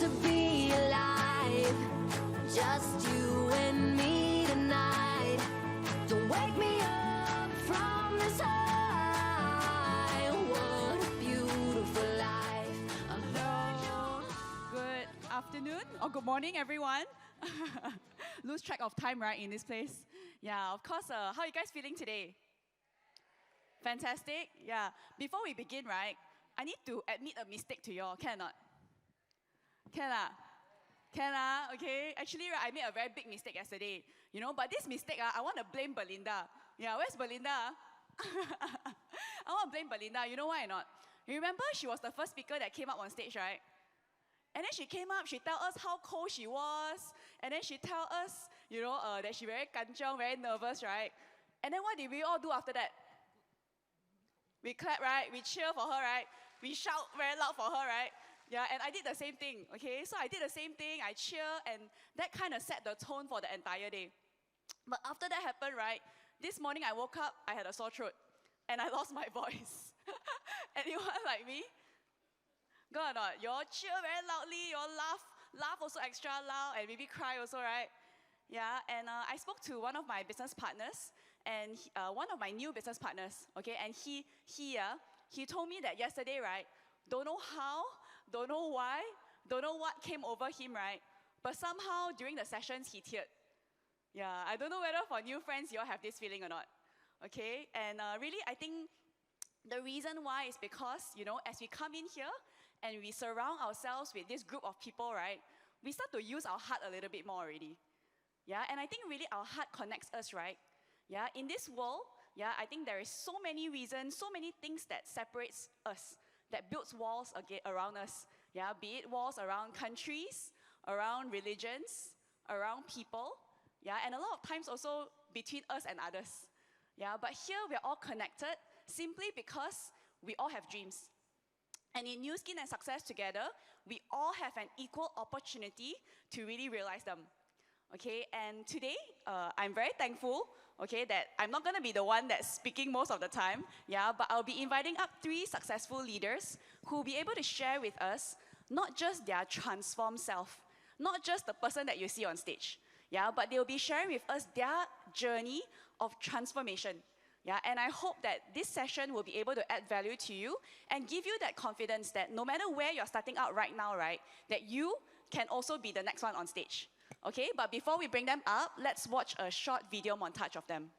to be alive. Just you and me tonight. Don't wake me up from this high. What a beautiful life. Hello. Good afternoon or good morning, everyone. Lose track of time, right, in this place? Yeah, of course. How are you guys feeling today? Fantastic. Yeah. Before we begin, right, I need to admit a mistake to y'all. Can or not? Can lah? Can lah? Okay. Actually, right, I made a very big mistake yesterday. You know, but this mistake, I want to blame Belinda. Yeah, where's Belinda? I want to blame Belinda. You know why or not? You remember she was the first speaker that came up on stage, right? And then she came up, she tell us how cold she was, and then she tell us, you know, that she very kanchiong, very nervous, right? And then what did we all do after that? We clap, right? We cheer for her, right? We shout very loud for her, right? Yeah, and I did the same thing, okay? So I did the same thing, I cheer, and that kind of set the tone for the entire day. But after that happened, right, this morning I woke up, I had a sore throat, and I lost my voice. Anyone like me? Go or not? You all cheer very loudly, you all laugh also extra loud, and maybe cry also, right? Yeah, and I spoke to one of my business partners, and one of my new business partners, okay, and he told me that yesterday, right, don't know how, don't know why, don't know what came over him, right, but somehow during the sessions he teared. Yeah, I don't know whether for new friends you all have this feeling or not, okay, and really I think the reason why is because, you know, as we come in here and we surround ourselves with this group of people, right, we start to use our heart a little bit more already. Yeah, and I think really our heart connects us, right? Yeah, in this world, yeah, I think there is so many reasons, so many things that separates us, that builds walls around us. Yeah, be it walls around countries, around religions, around people. Yeah, and a lot of times also between us and others. Yeah, but here we're all connected simply because we all have dreams. And in New Skin and Success together, we all have an equal opportunity to really realize them. Okay, and today, I'm very thankful, okay, that I'm not going to be the one that's speaking most of the time, yeah, but I'll be inviting up 3 successful leaders who will be able to share with us not just their transformed self, not just the person that you see on stage, yeah, but they'll be sharing with us their journey of transformation. Yeah, and I hope that this session will be able to add value to you and give you that confidence that no matter where you're starting out right now, right, that you can also be the next one on stage. Okay, but before we bring them up, let's watch a short video montage of them.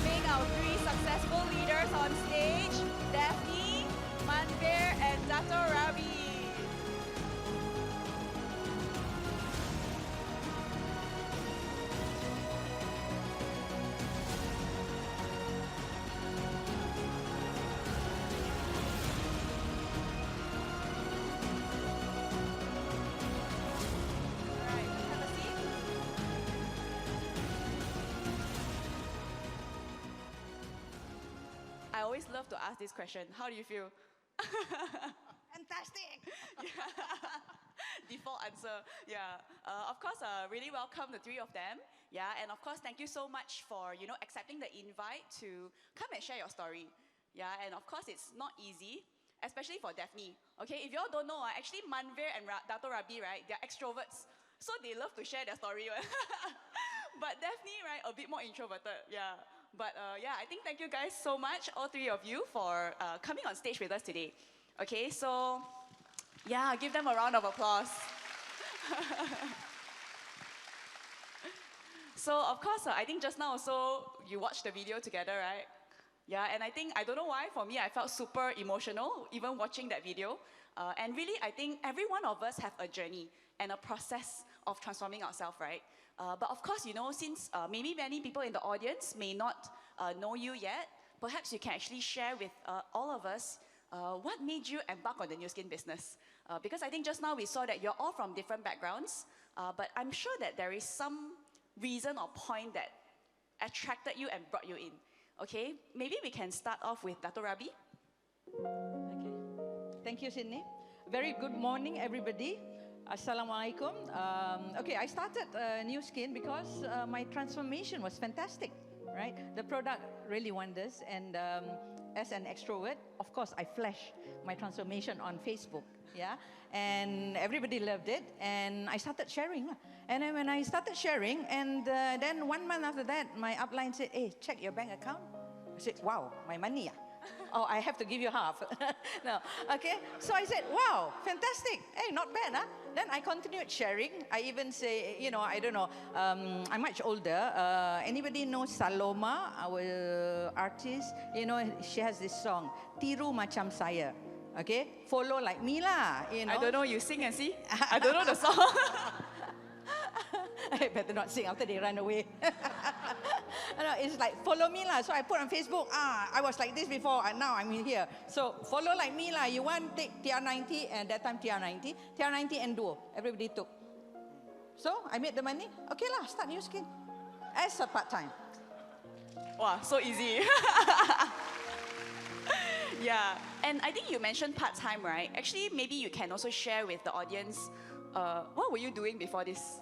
welcoming our three successful leaders on stage, Daphne, Manvir, and Dato Rabi. Alright, have a seat. I always love to ask this question. How do you feel? Fantastic. Default answer. Yeah. Of course, really welcome the three of them. Yeah. And of course, thank you so much for accepting the invite to come and share your story. Yeah. And of course, it's not easy, especially for Daphne. Okay. If you all don't know, actually Manvir and Dato Rabi, right? They're extroverts, so they love to share their story. But Daphne, right, a bit more introverted. Yeah. But yeah, I think thank you guys so much, all three of you, for coming on stage with us today. Okay, so yeah, give them a round of applause. So of course, I think just now also you watched the video together, right? Yeah, and I don't know why, for me, I felt super emotional even watching that video. And really, I think every one of us have a journey and a process of transforming ourselves, right? But of course, since maybe many people in the audience may not know you yet, perhaps you can actually share with all of us what made you embark on the New Skin business. Because I think just now we saw that you're all from different backgrounds, but I'm sure that there is some reason or point that attracted you and brought you in. Okay, maybe we can start off with Dato Rabi. Okay. Thank you, Sydney. Very good morning, everybody. Assalamualaikum. Okay, I started New Skin because my transformation was fantastic, right? The product really wonders, and as an extrovert, of course, I flashed my transformation on Facebook, yeah? And everybody loved it, and I started sharing. And then when I started sharing, and then 1 month after that, my upline said, hey, check your bank account. I said, wow, my money, oh, I have to give you half. No, okay. So I said, wow, fantastic. Hey, not bad, huh? Then I continued sharing. I even say, I don't know, I'm much older. Anybody know Saloma, our artist? She has this song, Tiru Macam Saya. Okay, follow like me lah. I don't know, you sing and see. I don't know the song. I better not sing after they run away. No, it's like, follow me lah. So I put on Facebook, I was like this before, and now I'm here. So follow like me lah. You want, take TR90, and that time TR90 and Duo. Everybody took. So I made the money. Okay lah, start New Skin as a part-time. Wow, so easy. Yeah, and I think you mentioned part-time, right? Actually, maybe you can also share with the audience, what were you doing before this?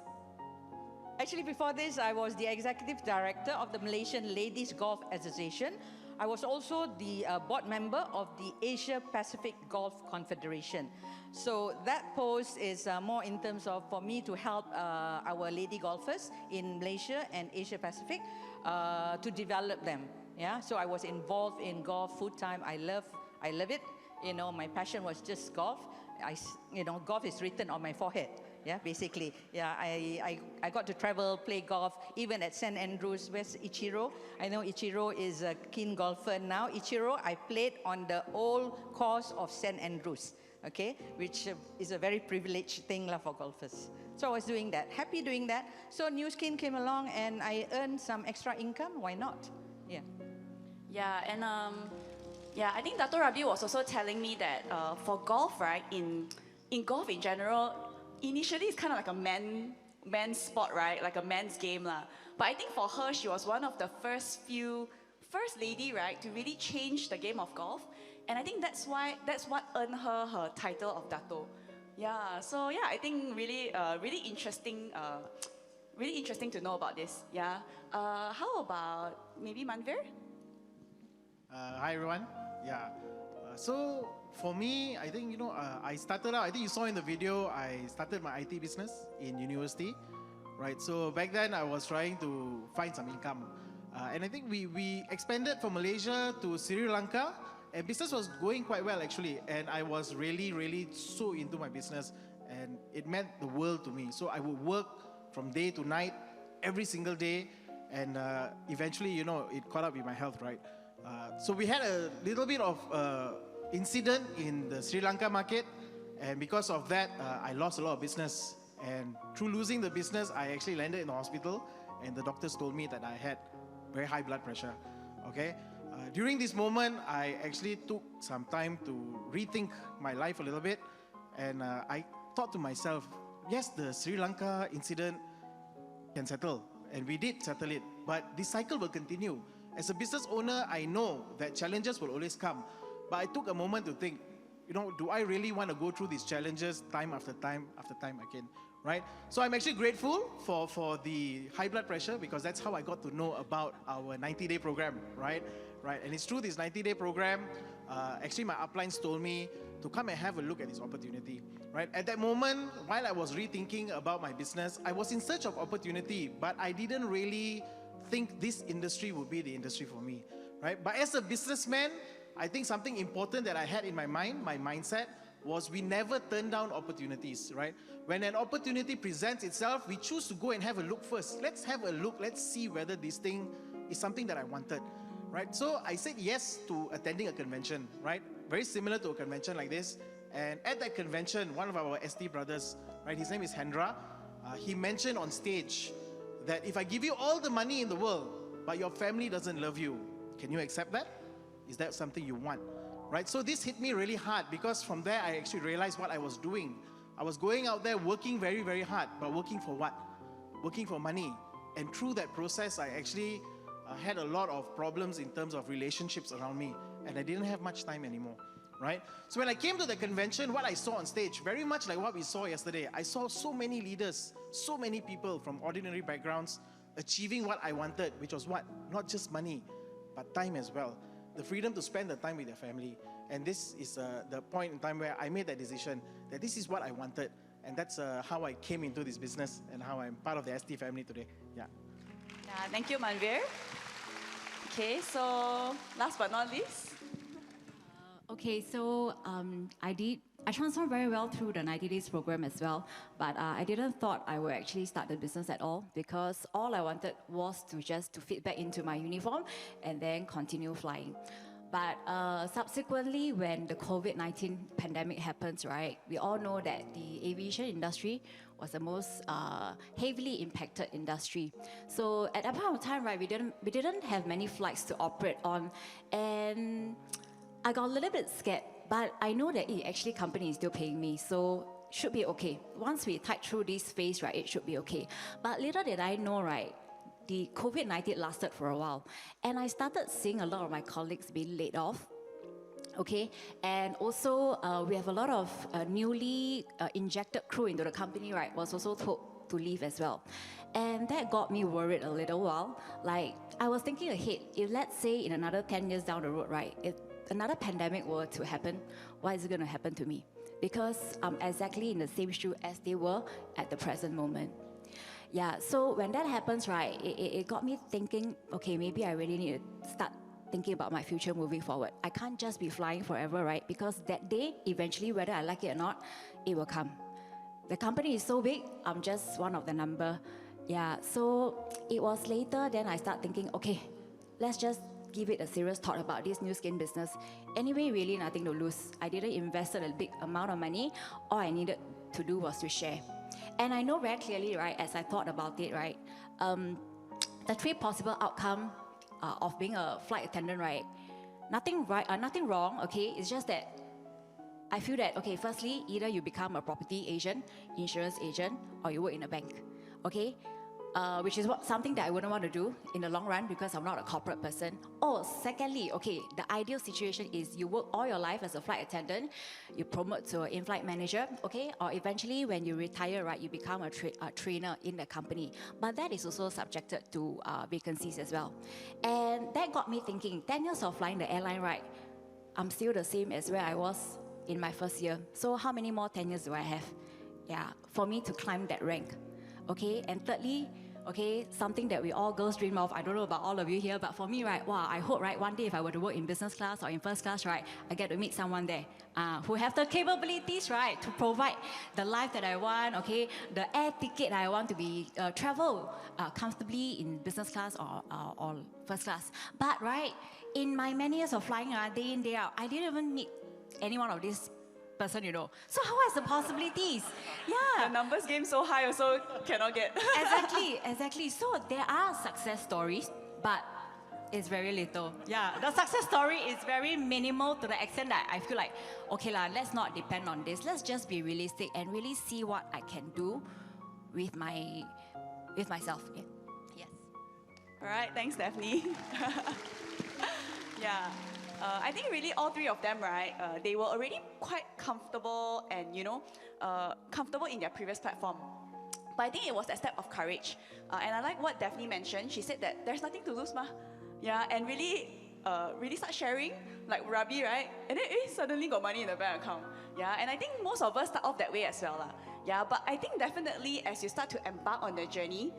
Actually, before this, I was the executive director of the Malaysian Ladies Golf Association. I was also the board member of the Asia Pacific Golf Confederation. So that post is more in terms of for me to help our lady golfers in Malaysia and Asia Pacific to develop them. Yeah, so I was involved in golf full time. I love it. My passion was just golf. Golf is written on my forehead. Yeah, basically. Yeah, I got to travel, play golf, even at St. Andrews. Where's Ichiro? I know Ichiro is a keen golfer now. Ichiro, I played on the old course of St. Andrews, okay, which is a very privileged thing for golfers. So I was doing that, happy doing that. So New Skin came along and I earned some extra income. Why not? Yeah. Yeah, and I think Dato Rabi was also telling me that for golf, right, in golf in general, initially it's kind of like a man's sport, right? Like a man's game lah. But I think for her, she was one of the first lady, right, to really change the game of golf. And I think that's what earned her her title of Dato. Yeah, so yeah, I think really interesting to know about this. Yeah. How about maybe Manvir? Hi everyone. Yeah. So for me, I think I started out. I think you saw in the video. I started my IT business in university, right? So back then I was trying to find some income, and I think we expanded from Malaysia to Sri Lanka, and business was going quite well actually. And I was really so into my business, and it meant the world to me. So I would work from day to night, every single day. and eventually, you know, it caught up with my health, right? So we had a little bit of incident in the Sri Lanka market, and because of that, I lost a lot of business. And through losing the business, I actually landed in the hospital, and the doctors told me that I had very high blood pressure. Okay. During this moment, I actually took some time to rethink my life a little bit, and I thought to myself, yes, the Sri Lanka incident can settle, and we did settle it, but this cycle will continue. As a business owner, I know that challenges will always come, but I took a moment to think, you know, do I really want to go through these challenges time after time after time again, right? So I'm actually grateful for the high blood pressure, because that's how I got to know about our 90-day program, right? Right, and it's through this 90-day program, actually my uplines told me to come and have a look at this opportunity, right? At that moment, while I was rethinking about my business, I was in search of opportunity, but I didn't really think this industry would be the industry for me, right? But as a businessman, I think something important that I had in my mind, my mindset, was we never turn down opportunities, right? When an opportunity presents itself, we choose to go and have a look first. Let's have a look, let's see whether this thing is something that I wanted. Right, so I said yes to attending a convention, right? Very similar to a convention like this. And at that convention, one of our ST brothers, right, his name is Hendra, he mentioned on stage that if I give you all the money in the world, but your family doesn't love you, can you accept that? Is that something you want? Right, so this hit me really hard, because from there I actually realized what I was doing. I was going out there working very, very hard, but working for what? Working for money. And through that process, I actually had a lot of problems in terms of relationships around me, and I didn't have much time anymore, right? So when I came to the convention, what I saw on stage, very much like what we saw yesterday, I saw so many leaders, so many people from ordinary backgrounds achieving what I wanted, which was what? Not just money, but time as well. The freedom to spend the time with their family. And this is the point in time where I made that decision that this is what I wanted, and that's how I came into this business and how I'm part of the ST family today. Yeah. Yeah, thank you, Manvir. Okay, so last but not least. Okay, so I transformed very well through the 90 days program as well, but I didn't thought I would actually start the business at all, because all I wanted was to fit back into my uniform and then continue flying. But subsequently, when the COVID-19 pandemic happens, right, we all know that the aviation industry was the most heavily impacted industry. So at that point of time, right, we didn't have many flights to operate on, and I got a little bit scared. But I know that actually company is still paying me, so should be okay. Once we tide through this phase, right, it should be okay. But little did I know, right, the COVID-19 lasted for a while, and I started seeing a lot of my colleagues being laid off. Okay, and also we have a lot of newly injected crew into the company, right, was also told to leave as well. And that got me worried a little while. Like, I was thinking ahead, if let's say in another 10 years down the road, right, if another pandemic were to happen, what is going to happen to me? Because I'm exactly in the same shoe as they were at the present moment. Yeah, so when that happens, right, it got me thinking, okay, maybe I really need to start thinking about my future moving forward. I can't just be flying forever, right? Because that day, eventually, whether I like it or not, it will come. The company is so big, I'm just one of the number. Yeah, so it was later, then I start thinking, okay, let's just give it a serious thought about this new skin business. Anyway, really nothing to lose. I didn't invest a big amount of money. All I needed to do was to share. And I know very clearly, right, as I thought about it, right, the three possible outcomes of being a flight attendant, right, nothing wrong, okay, it's just that I feel that, okay, firstly, either you become a property agent, insurance agent, or you work in a bank, okay? Which is something that I wouldn't want to do in the long run, because I'm not a corporate person. Or secondly, okay, the ideal situation is you work all your life as a flight attendant, you promote to an in-flight manager, okay, or eventually when you retire, right, you become a trainer in the company. But that is also subjected to vacancies as well. And that got me thinking, 10 years of flying the airline, right, I'm still the same as where I was in my first year. So how many more 10 years do I have? Yeah, for me to climb that rank. Okay, and thirdly, okay, something that we all girls dream of. I don't know about all of you here, but for me, right, wow, I hope, right, one day if I were to work in business class or in first class, right, I get to meet someone there who have the capabilities, right, to provide the life that I want, okay, the air ticket I want to be travel comfortably in business class or first class. But, right, in my many years of flying, day in, day out, I didn't even meet any one of these person, you know. So how is the possibilities? Yeah. The numbers game so high also cannot get. Exactly. So there are success stories, but it's very little. Yeah, the success story is very minimal to the extent that I feel like, okay lah, let's not depend on this. Let's just be realistic and really see what I can do with myself. Yeah. Yes. All right, thanks, Daphne. Yeah. I think really all three of them, right, they were already quite comfortable and, comfortable in their previous platform. But I think it was that step of courage. And I like what Daphne mentioned. She said that there's nothing to lose, ma. Yeah, and really start sharing, like Rabi, right? And then suddenly got money in the bank account. Yeah, and I think most of us start off that way as well. Yeah, but I think definitely as you start to embark on the journey,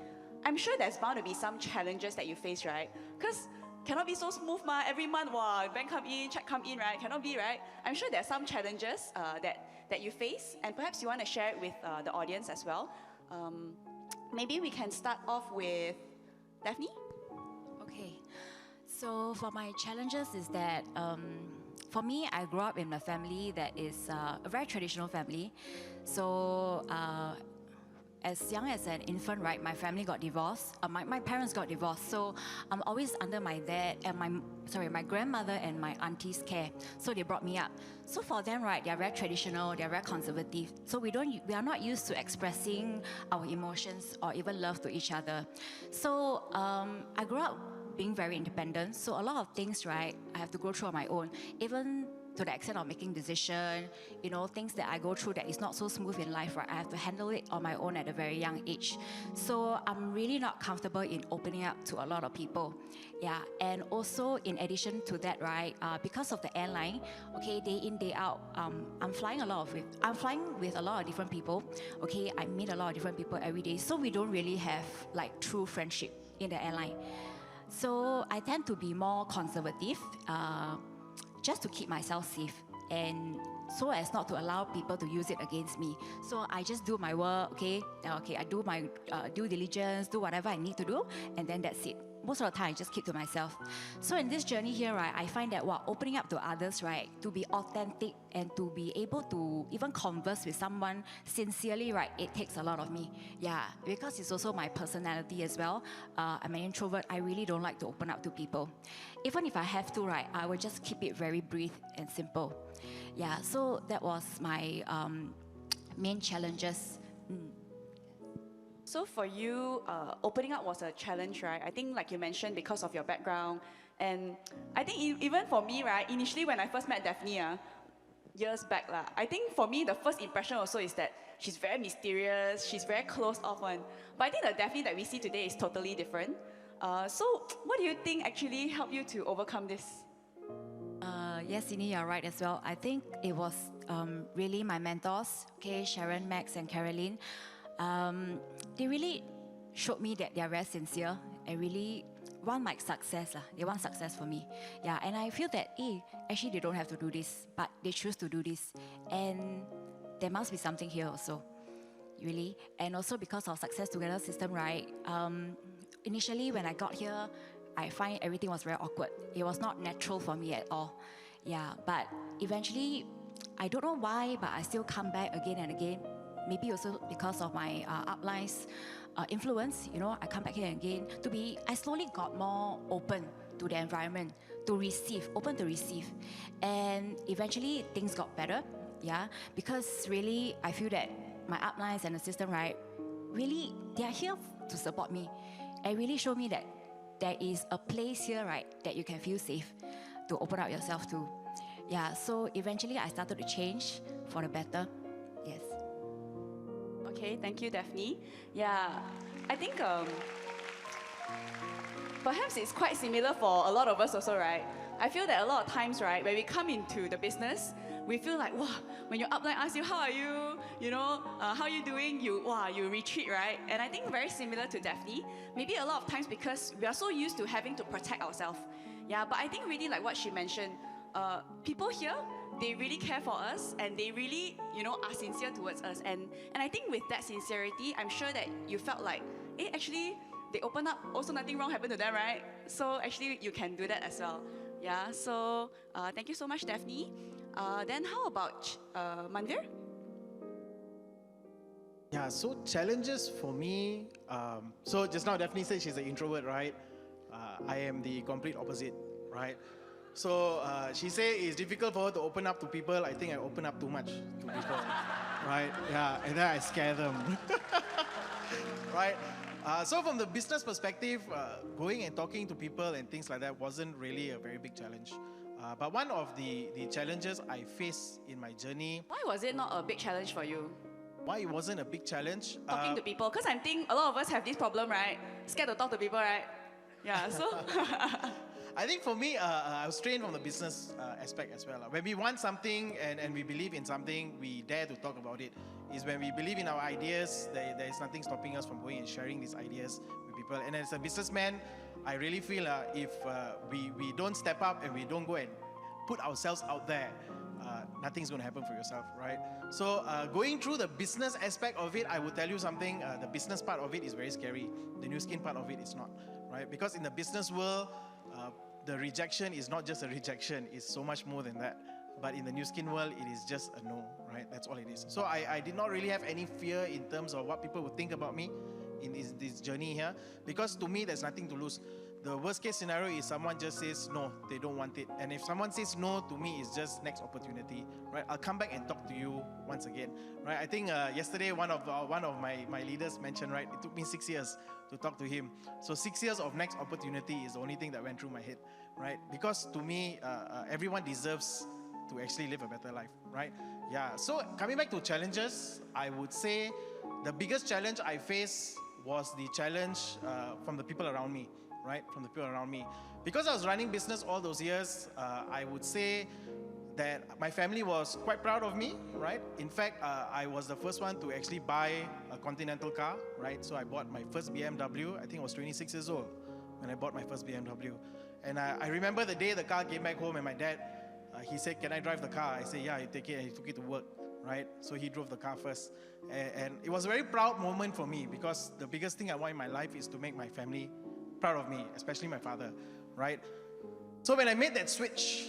I'm sure there's bound to be some challenges that you face, right? Because cannot be so smooth, ma. Every month, wow, bank come in, check come in, right? Cannot be, right? I'm sure there's some challenges that you face, and perhaps you want to share it with the audience as well. Maybe we can start off with Daphne. Okay. So for my challenges is that, for me, I grew up in a family that is a very traditional family. So as young as an infant, right, my family got divorced. My parents got divorced, so I'm always under my dad and my grandmother and my auntie's care. So they brought me up. So for them, right, they're very traditional, they're very conservative. So we are not used to expressing our emotions or even love to each other. So I grew up being very independent. So a lot of things, right, I have to go through on my own. Even to the extent of making decisions, things that I go through that is not so smooth in life, right? I have to handle it on my own at a very young age. So I'm really not comfortable in opening up to a lot of people. Yeah, and also in addition to that, right, because of the airline, okay, day in, day out, I'm flying with a lot of different people. Okay, I meet a lot of different people every day. So we don't really have like true friendship in the airline. So I tend to be more conservative, just to keep myself safe and so as not to allow people to use it against me. So I just do my work, okay, I do my due diligence, do whatever I need to do, and then that's it. Most of the time, I just keep to myself. So in this journey here, right, I find that opening up to others, right, to be authentic and to be able to even converse with someone sincerely, right, it takes a lot of me. Yeah, because it's also my personality as well. I'm an introvert. I really don't like to open up to people. Even if I have to, right, I will just keep it very brief and simple. Yeah, so that was my main challenges. So for you, opening up was a challenge, right? I think like you mentioned, because of your background. And I think even for me, right, initially when I first met Daphne, years back, I think for me, the first impression also is that she's very mysterious, she's very closed off one. But I think the Daphne that we see today is totally different. So what do you think actually helped you to overcome this? Yes, Sini, you're right as well. I think it was really my mentors, okay, Sharon, Max, and Caroline. They really showed me that they are very sincere and really want my success. They want success for me. Yeah, and I feel that, actually they don't have to do this, but they choose to do this. And there must be something here also, really. And also because of Success Together system, right? Initially when I got here, I find everything was very awkward. It was not natural for me at all. Yeah, but eventually, I don't know why, but I still come back again and again. Maybe also because of my upline's influence, I come back here again I slowly got more open to the environment, open to receive. And eventually things got better, yeah, because really I feel that my uplines and the system, right, really, they are here to support me and really show me that there is a place here, right, that you can feel safe to open up yourself to. Yeah, so eventually I started to change for the better, yes. Okay, thank you, Daphne. Yeah, I think perhaps it's quite similar for a lot of us also, right? I feel that a lot of times, right, when we come into the business, we feel like, wow, when your upline asks you, how are you? how you doing? You retreat, right? And I think very similar to Daphne. Maybe a lot of times because we are so used to having to protect ourselves. Yeah, but I think really like what she mentioned, people here, they really care for us and they really, are sincere towards us. And I think with that sincerity, I'm sure that you felt like, actually, they open up, also nothing wrong happened to them, right? So actually, you can do that as well. Yeah, so thank you so much, Daphne. Then how about Manvir? Yeah, so challenges for me. So just now Daphne said she's an introvert, right? I am the complete opposite, right? So she said it's difficult for her to open up to people. I think I open up too much to people, right? Yeah, and then I scare them, right? So from the business perspective, going and talking to people and things like that wasn't really a very big challenge. But one of the challenges I faced in my journey, Why was it not a big challenge for you? why it wasn't a big challenge? Talking to people, because I think a lot of us have this problem, right? Scared to talk to people, right? Yeah, so. I think for me, I was trained from the business aspect as well. When we want something and we believe in something, we dare to talk about it. Is when we believe in our ideas, there is nothing stopping us from going and sharing these ideas with people. And as a businessman, I really feel if we don't step up and we don't go and put ourselves out there, nothing's going to happen for yourself, right? So going through the business aspect of it, I will tell you something, the business part of it is very scary. The new skin part of it is not, right? Because in the business world, the rejection is not just a rejection, it's so much more than that. But in the new skin world, it is just a no, right? That's all it is. So I did not really have any fear in terms of what people would think about me in this journey here, because to me, there's nothing to lose. The worst case scenario is someone just says no, they don't want it. And if someone says no, to me, it's just next opportunity, right? I'll come back and talk to you once again, right? I think yesterday one of my leaders mentioned, right? It took me 6 years to talk to him. So 6 years of next opportunity is the only thing that went through my head, right? Because to me, everyone deserves to actually live a better life, right? Yeah. So coming back to challenges, I would say the biggest challenge I faced was the challenge from the people around me. Right, from the people around me. Because I was running business all those years, I would say that my family was quite proud of me, right? In fact, I was the first one to actually buy a Continental car, right? So I bought my first BMW, I think I was 26 years old when I bought my first BMW. And I remember the day the car came back home and my dad, he said, "Can I drive the car?" I said, "Yeah, you take it," and he took it to work, right? So he drove the car first. And it was a very proud moment for me because the biggest thing I want in my life is to make my family proud of me, especially my father, right? So when I made that switch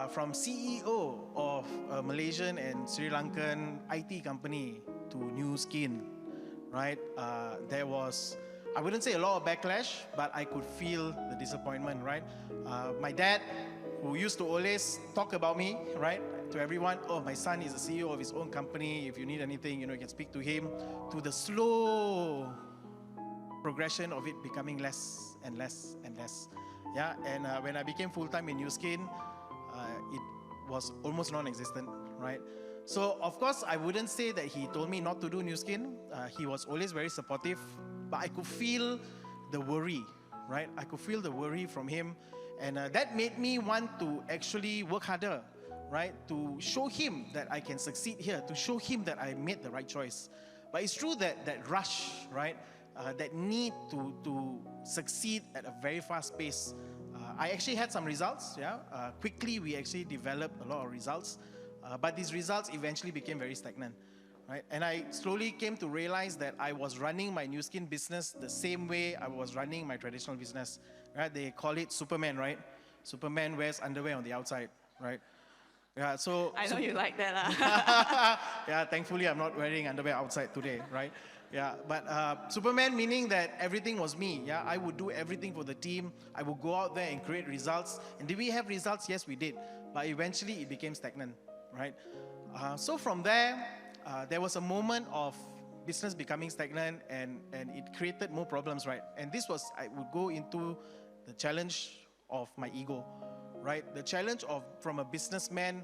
from CEO of a Malaysian and Sri Lankan IT company to New Skin, right? There was, I wouldn't say a lot of backlash, but I could feel the disappointment, right? My dad, who used to always talk about me, right? To everyone, oh, my son is the CEO of his own company. If you need anything, you can speak to him. To the slow progression of it becoming less and less and less. Yeah, and when I became full-time in New Skin, it was almost non-existent, right? So, of course, I wouldn't say that he told me not to do New Skin. He was always very supportive, but I could feel the worry, right? I could feel the worry from him, and that made me want to actually work harder, right? To show him that I can succeed here, to show him that I made the right choice. But it's true that rush, right? That need to succeed at a very fast pace. I actually had some results, yeah. Quickly, we actually developed a lot of results, but these results eventually became very stagnant, right? And I slowly came to realize that I was running my New Skin business the same way I was running my traditional business, right? They call it Superman, right? Superman wears underwear on the outside, right? Yeah, so I know you like that. yeah, thankfully I'm not wearing underwear outside today, right? Yeah, but Superman meaning that everything was me. Yeah, I would do everything for the team. I would go out there and create results. And did we have results? Yes, we did. But eventually it became stagnant, right? So from there, there was a moment of business becoming stagnant and it created more problems, right? And this was, I would go into the challenge of my ego, right? The challenge of from a businessman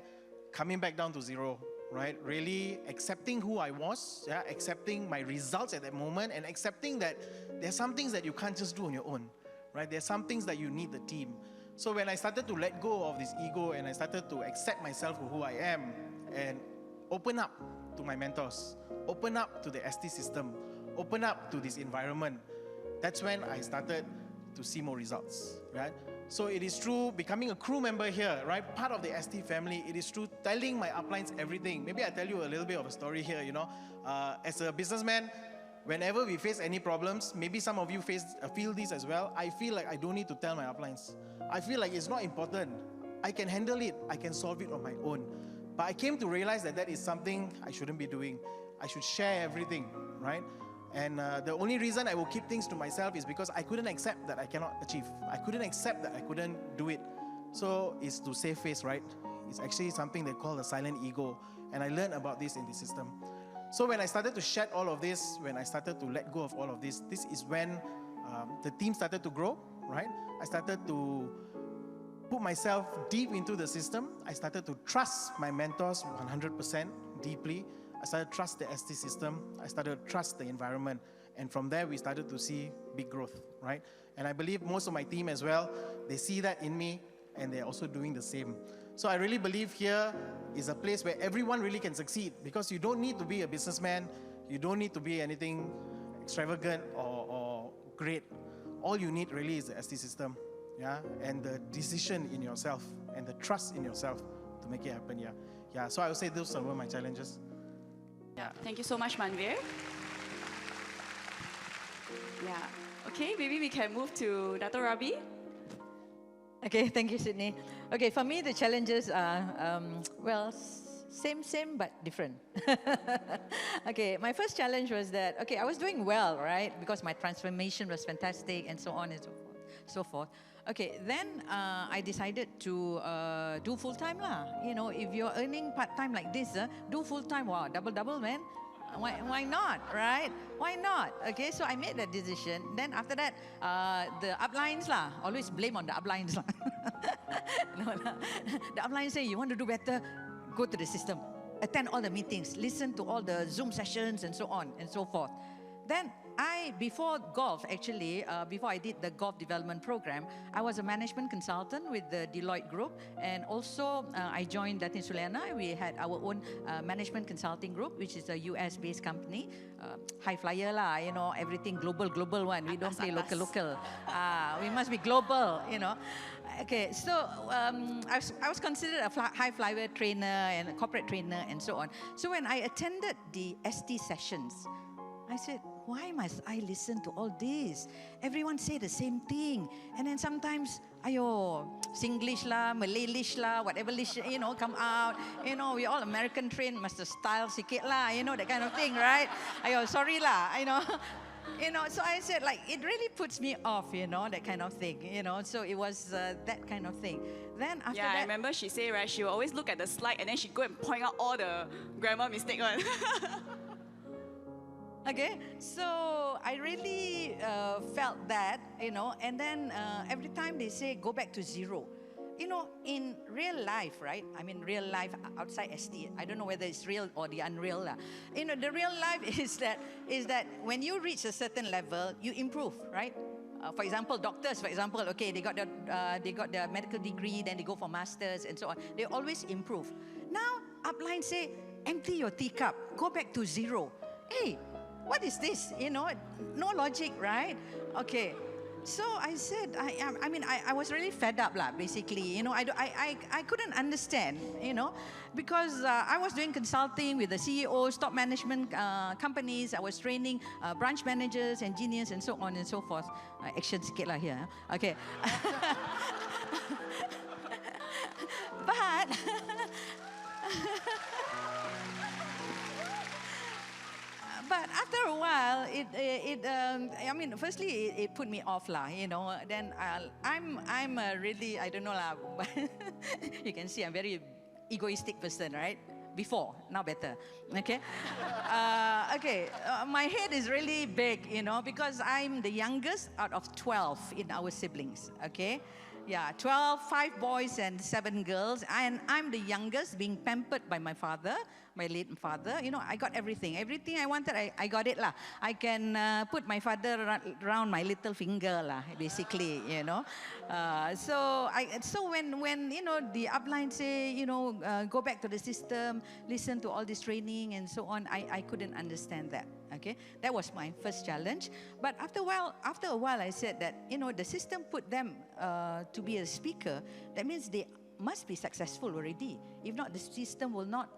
coming back down to zero, right? Really accepting who I was, yeah, accepting my results at that moment, and accepting that there's some things that you can't just do on your own, right? There's some things that you need the team. So when I started to let go of this ego and I started to accept myself for who I am and open up to my mentors, open up to the ST system, open up to this environment, that's when I started to see more results, right? So it is true becoming a crew member here, right? Part of the ST family, it is true telling my uplines everything. Maybe I tell you a little bit of a story here, as a businessman, whenever we face any problems, maybe some of you feel this as well, I feel like I don't need to tell my uplines. I feel like it's not important. I can handle it, I can solve it on my own. But I came to realize that that is something I shouldn't be doing. I should share everything, right? And the only reason I will keep things to myself is because I couldn't accept that I cannot achieve. I couldn't accept that I couldn't do it. So it's to save face, right? It's actually something they call a silent ego. And I learned about this in the system. So when I started to shed all of this, when I started to let go of all of this, this is when the team started to grow, right? I started to put myself deep into the system. I started to trust my mentors 100% deeply. I started to trust the ST system. I started to trust the environment. And from there, we started to see big growth, right? And I believe most of my team as well, they see that in me, and they're also doing the same. So I really believe here is a place where everyone really can succeed, because you don't need to be a businessman. You don't need to be anything extravagant or great. All you need really is the ST system, yeah, and the decision in yourself and the trust in yourself to make it happen, yeah. Yeah, so I would say those are my challenges. Yeah, thank you so much, Manvir. Yeah, okay, maybe we can move to Dato' Rabi. Okay, thank you, Sydney. Okay, for me, the challenges are, well, same, but different. Okay, my first challenge was that, okay, I was doing well, right? Because my transformation was fantastic and so on and so forth. Okay, then I decided to do full-time lah. You know, if you're earning part-time like this, do full-time, wow, double, man. Why not, right? Why not? Okay, so I made that decision. Then after that, the uplines lah, always blame on the uplines lah. No, the uplines say, you want to do better, go to the system. Attend all the meetings, listen to all the Zoom sessions and so on and so forth. Then before golf, actually, before I did the golf development program, I was a management consultant with the Deloitte Group, and also I joined Datin Suliana. We had our own management consulting group, which is a US-based company, high flyer lah, you know, everything global one. We don't play local. We must be global, you know. Okay, so I was considered a high flyer trainer and a corporate trainer and so on. So when I attended the ST sessions, I said, why must I listen to all this? Everyone say the same thing. And then sometimes, ayo, Singlish lah, Malaylish lah, whatever lish, you know, come out. You know, we all American trained, must style sikit lah, you know, that kind of thing, right? Ayo, sorry lah, you know. You know, so I said, like, it really puts me off, you know, that kind of thing, you know. So it was that kind of thing. Then after that, I remember she say, right, she will always look at the slide and then she go and point out all the grammar mistake one. Okay, so I really felt that, you know, and then every time they say go back to zero. You know, in real life, right? I mean, real life outside ST. I don't know whether it's real or the unreal. You know, the real life is that when you reach a certain level, you improve, right? For example, doctors, for example, okay, they got their medical degree, then they go for masters and so on. They always improve. Now, upline say, empty your teacup, go back to zero. Hey, what is this? You know, no logic, right? Okay. So I said, I was really fed up, lah, basically. You know, I couldn't understand, you know, because I was doing consulting with the CEOs, top management companies. I was training branch managers, engineers, and so on and so forth. Action sikit lah here. Okay. But but after a while, firstly, it put me off lah, you know. Then I'm really, I don't know lah, but you can see I'm very egoistic person, right? Before, now better, okay? My head is really big, you know, because I'm the youngest out of 12 in our siblings, okay? Yeah, 12, 5 boys and 7 girls. And I'm the youngest, being pampered by my father. my late father. You know, I got everything. Everything I wanted, I got it lah. I can put my father around my little finger lah, basically, you know. So when you know, the upline say, you know, go back to the system, listen to all this training and so on, I couldn't understand that. Okay, that was my first challenge. But after a while, I said that, you know, the system put them to be a speaker. That means they must be successful already. If not, the system will not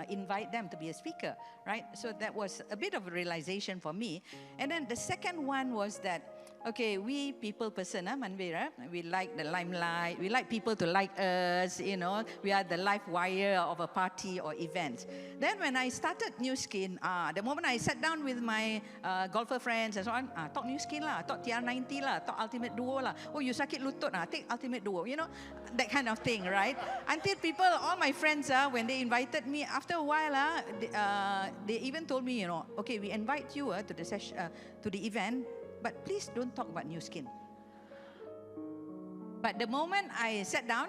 invite them to be a speaker, right? So that was a bit of a realization for me. And then the second one was that, okay, we people person, Manvir, we like the limelight, we like people to like us, you know, we are the live wire of a party or event. Then when I started New Skin, the moment I sat down with my golfer friends and so on, talk New Skin lah, talk TR90 lah, talk Ultimate Duo lah, oh you sakit lutut lah, take Ultimate Duo, you know, that kind of thing, right? Until people, all my friends, when they invited me, after a while, they even told me, you know, okay, we invite you to the session, to the event, but please don't talk about New Skin. But the moment I sat down,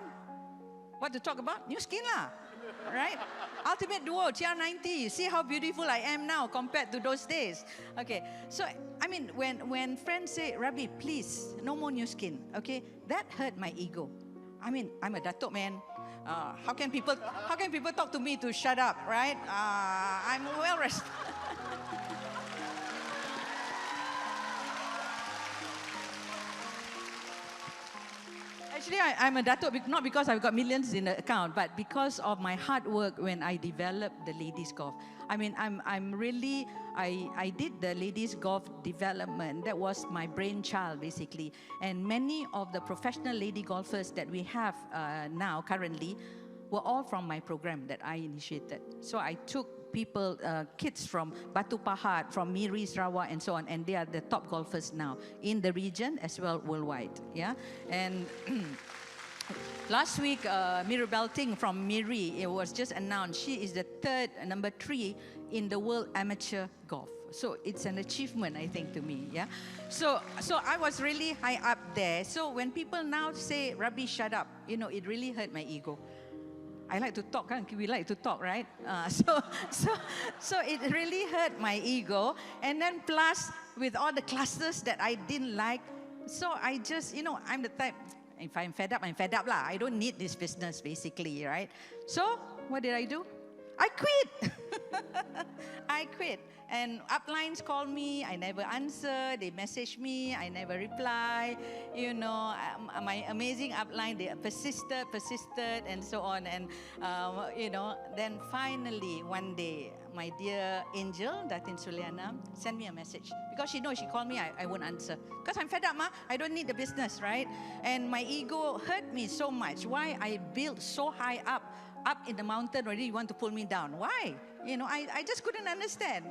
what to talk about? New Skin lah, right? Ultimate Duo, TR90, see how beautiful I am now compared to those days. Okay, so I mean, when friends say, Rabi, please, no more New Skin, okay, that hurt my ego. I mean, I'm a Datuk man. How can people talk to me to shut up, right? I'm well rested. Actually, I'm a Datuk not because I've got millions in the account, but because of my hard work when I developed the ladies golf. I mean, I did the ladies golf development. That was my brainchild, basically. And many of the professional lady golfers that we have now, currently, were all from my program that I initiated. So I took people, kids from Batu Pahat, from Miri, Sarawak, and so on, and they are the top golfers now in the region as well worldwide. Yeah, and last week, Mirabel Ting from Miri, it was just announced. She is the number 3 in the world amateur golf. So it's an achievement, I think, to me. Yeah. So I was really high up there. So when people now say, "Rabi, shut up," you know, it really hurt my ego. I like to talk, we like to talk, right? So it really hurt my ego. And then plus, with all the classes that I didn't like, so I just, you know, I'm the type, if I'm fed up, I'm fed up lah. I don't need this business, basically, right? So what did I do? I quit. I quit. And uplines call me, I never answer. They message me, I never reply. You know, my amazing upline, they persisted, and so on. And, you know, then finally, one day, my dear angel, Datin Suliana, sent me a message. Because she knows, she called me, I won't answer. Because I'm fed up, I don't need the business, right? And my ego hurt me so much. Why I built so high up in the mountain already, you want to pull me down. Why? You know, I just couldn't understand.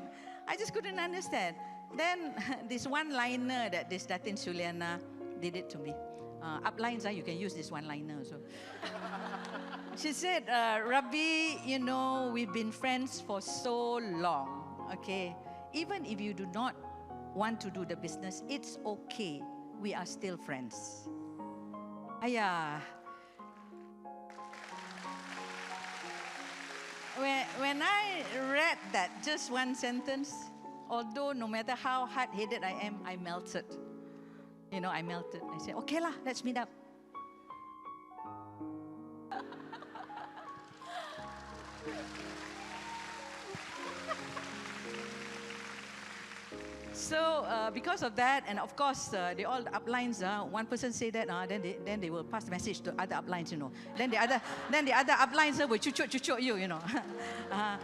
I just couldn't understand. Then this one-liner that this Datin Suliana did it to me. Uplines, you can use this one-liner. So she said, Rabi, you know, we've been friends for so long, okay? Even if you do not want to do the business, it's okay. We are still friends. Ayah. When I read that, just one sentence, although no matter how hard-headed I am, I melted. You know, I melted. I said, okay lah, let's meet up. So because of that, and of course, they all uplines. One person say that, then they will pass the message to other uplines, you know. Then the other uplines will chuchuk you, you know.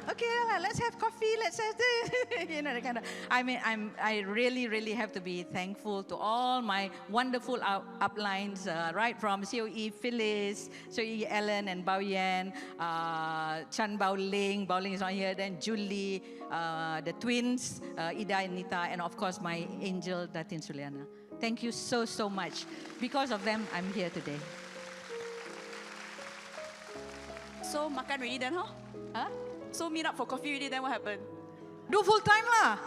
Okay, let's have coffee. Let's have this, you know, that kind of. I mean, I really have to be thankful to all my wonderful uplines, right from COE Phyllis, COE Ellen and Bao Yan, Chan Bao Ling is on here. Then Julie, the twins, Ida and Nita, and of course my angel Datin Suliana. Thank you so much. Because of them, I'm here today. So makan ready then, huh? Huh? So meet up for coffee ready then, what happened? Do full time lah.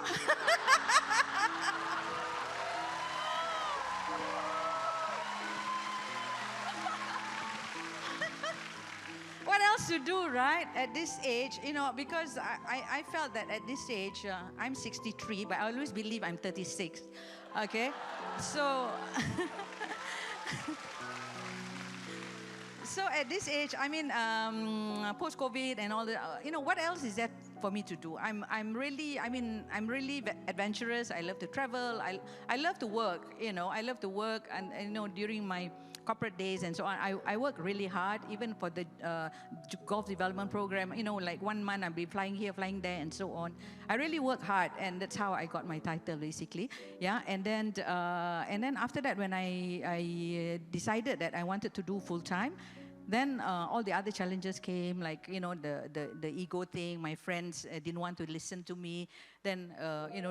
What else else to do, right? At this age, because I felt that at this age, I'm 63, but I always believe I'm 36. Okay? So, so at this age, I mean, post-COVID and all that, what else is there for me to do? I'm really adventurous. I love to travel. I love to work, I love to work and during my corporate days and so on, I work really hard, even for the golf development program, like 1 month I'll be flying here, flying there and so on. I really work hard, and that's how I got my title basically. Yeah, and then after that, when I decided that I wanted to do full-time, then all the other challenges came, like the ego thing. My friends didn't want to listen to me. Then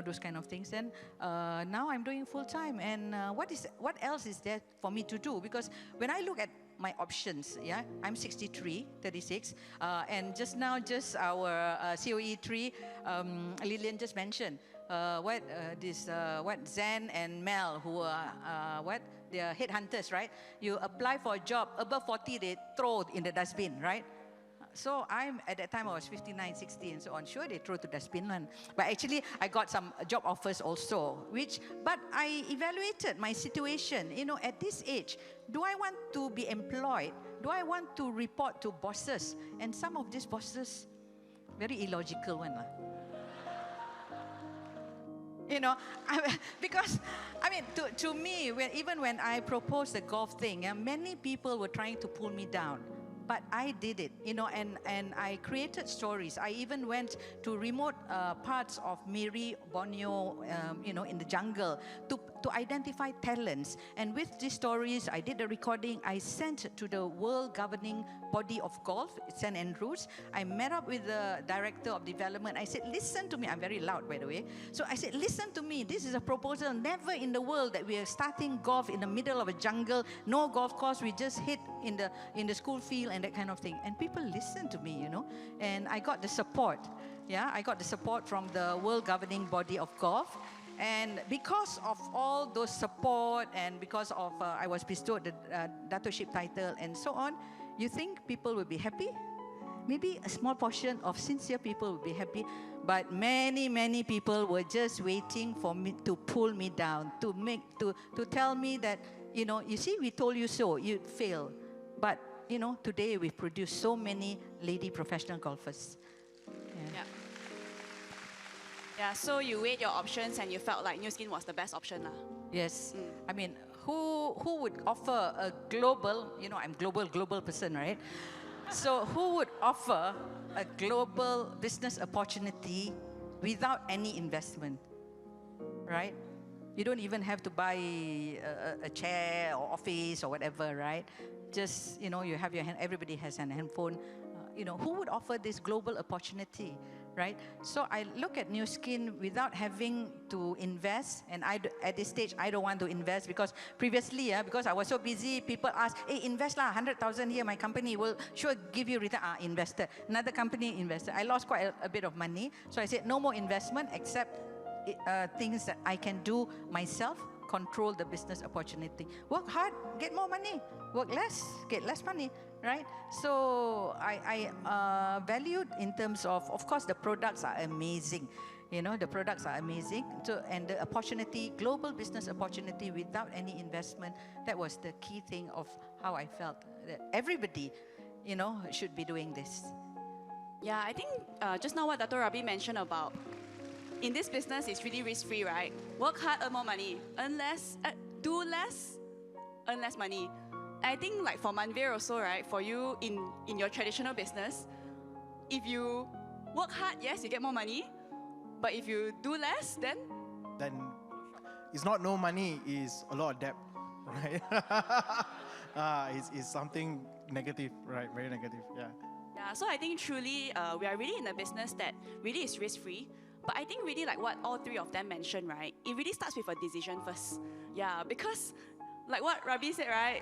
those kind of things. Then now I'm doing full time. And what else is there for me to do? Because when I look at my options, yeah, I'm 63, 36, and just our COE 3, Lillian just mentioned what Zen and Mel, who are they are headhunters, right? You apply for a job above 40, they throw in the dustbin, right? So at that time I was 59, 60 and so on. Sure, they throw to the dustbin one. But actually I got some job offers also, but I evaluated my situation. At this age, do I want to be employed? Do I want to report to bosses? And some of these bosses, very illogical one. Because to me, even when I proposed the golf thing, many people were trying to pull me down. But I did it, and I created stories. I even went to remote parts of Miri, Borneo, in the jungle to identify talents. And with these stories, I did a recording. I sent to the world governing body of golf, St. Andrews. I met up with the director of development. I said, listen to me. I'm very loud, by the way. So I said, listen to me. This is a proposal. Never in the world that we are starting golf in the middle of a jungle. No golf course. We just hit in the school field and that kind of thing. And people listened to me, and I got the support. Yeah, I got the support from the world governing body of golf. And because of all those support and because of I was bestowed the datorship title and so on, you think people will be happy? Maybe a small portion of sincere people will be happy, but many people were just waiting for me to pull me down, to tell me that, you see, we told you so, you'd fail. But, today we've produced so many lady professional golfers. Yeah. Yeah, so you weighed your options and you felt like New Skin was the best option. Yes. Who would offer a global, I'm global person, right? So who would offer a global business opportunity without any investment, right? You don't even have to buy a chair or office or whatever, right? Just, you have your hand, everybody has a handphone. Who would offer this global opportunity, right? So I look at New Skin without having to invest, and at this stage, I don't want to invest because previously, because I was so busy, people ask, hey, invest lah, 100,000 here, my company will sure give you return. Invested. Another company invested. I lost quite a bit of money, so I said no more investment except things that I can do myself, control the business opportunity. Work hard, get more money. Work less, get less money, right? So I valued in terms of course, the products are amazing. The products are amazing. So, and the opportunity, global business opportunity without any investment, that was the key thing of how I felt that everybody, should be doing this. Yeah, I think just now what Dato' Rabi mentioned about in this business, it's really risk-free, right? Work hard, earn more money. Earn less, do less, earn less money. I think like for Manveer also, right? For you in your traditional business, if you work hard, yes, you get more money. But if you do less, then it's not no money, it's a lot of debt, right? It's something negative, right? Very negative, yeah. Yeah, so I think truly we are really in a business that really is risk-free. But I think really like what all three of them mentioned, right? It really starts with a decision first. Yeah, because like what Rabi said, right?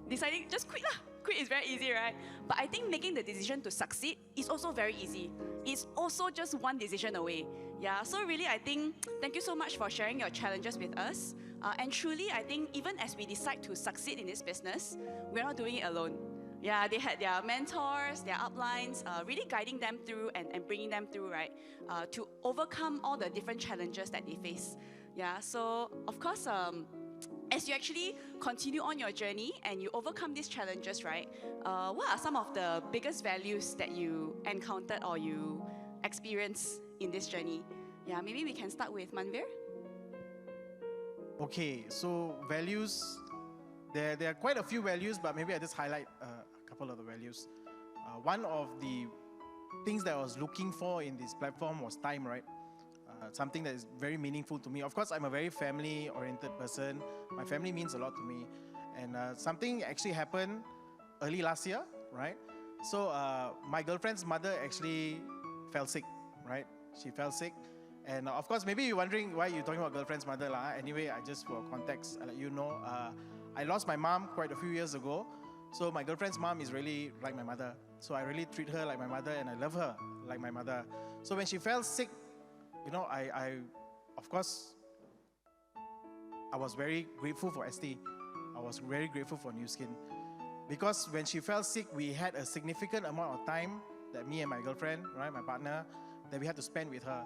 Deciding just quit lah. Quit is very easy, right? But I think making the decision to succeed is also very easy. It's also just one decision away. Yeah, so really I think thank you so much for sharing your challenges with us. And truly I think even as we decide to succeed in this business, we're not doing it alone. Yeah, they had their mentors, their uplines, really guiding them through and bringing them through, right, to overcome all the different challenges that they face. Yeah, so of course, as you actually continue on your journey and you overcome these challenges, right, what are some of the biggest values that you encountered or you experienced in this journey? Yeah, maybe we can start with Manvir. Okay, so values, there are quite a few values, but maybe I just highlight a couple of the values. One of the things that I was looking for in this platform was time, right? Something that is very meaningful to me. Of course, I'm a very family-oriented person. My family means a lot to me. And something actually happened early last year, right? So my girlfriend's mother actually fell sick, right? She fell sick. And of course, maybe you're wondering why you're talking about girlfriend's mother. Anyway, just for context, I'll let you know. I lost my mom quite a few years ago. So my girlfriend's mom is really like my mother. So I really treat her like my mother and I love her like my mother. So when she fell sick, you know, of course, I was very grateful for ST. I was very grateful for New Skin. Because when she fell sick, we had a significant amount of time that me and my girlfriend, right, my partner, that we had to spend with her.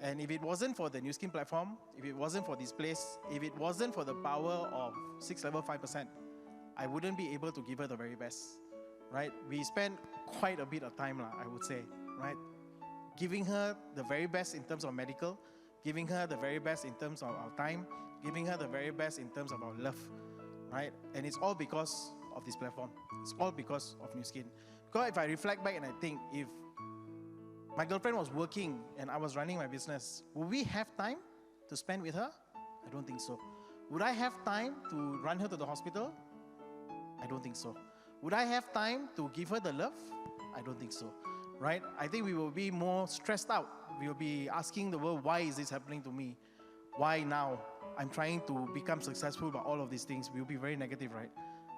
And if it wasn't for the New Skin platform, if it wasn't for this place, if it wasn't for the power of 6 level 5%, I wouldn't be able to give her the very best, right? We spent quite a bit of time, I would say, right? Giving her the very best in terms of medical, giving her the very best in terms of our time, giving her the very best in terms of our love, right? And it's all because of this platform. It's all because of New Skin. Because if I reflect back and I think, if my girlfriend was working and I was running my business, would we have time to spend with her? I don't think so. Would I have time to run her to the hospital? I don't think so. Would I have time to give her the love? I don't think so. Right? I think we will be more stressed out. We will be asking the world, why is this happening to me? Why now? I'm trying to become successful about all of these things. We will be very negative, right?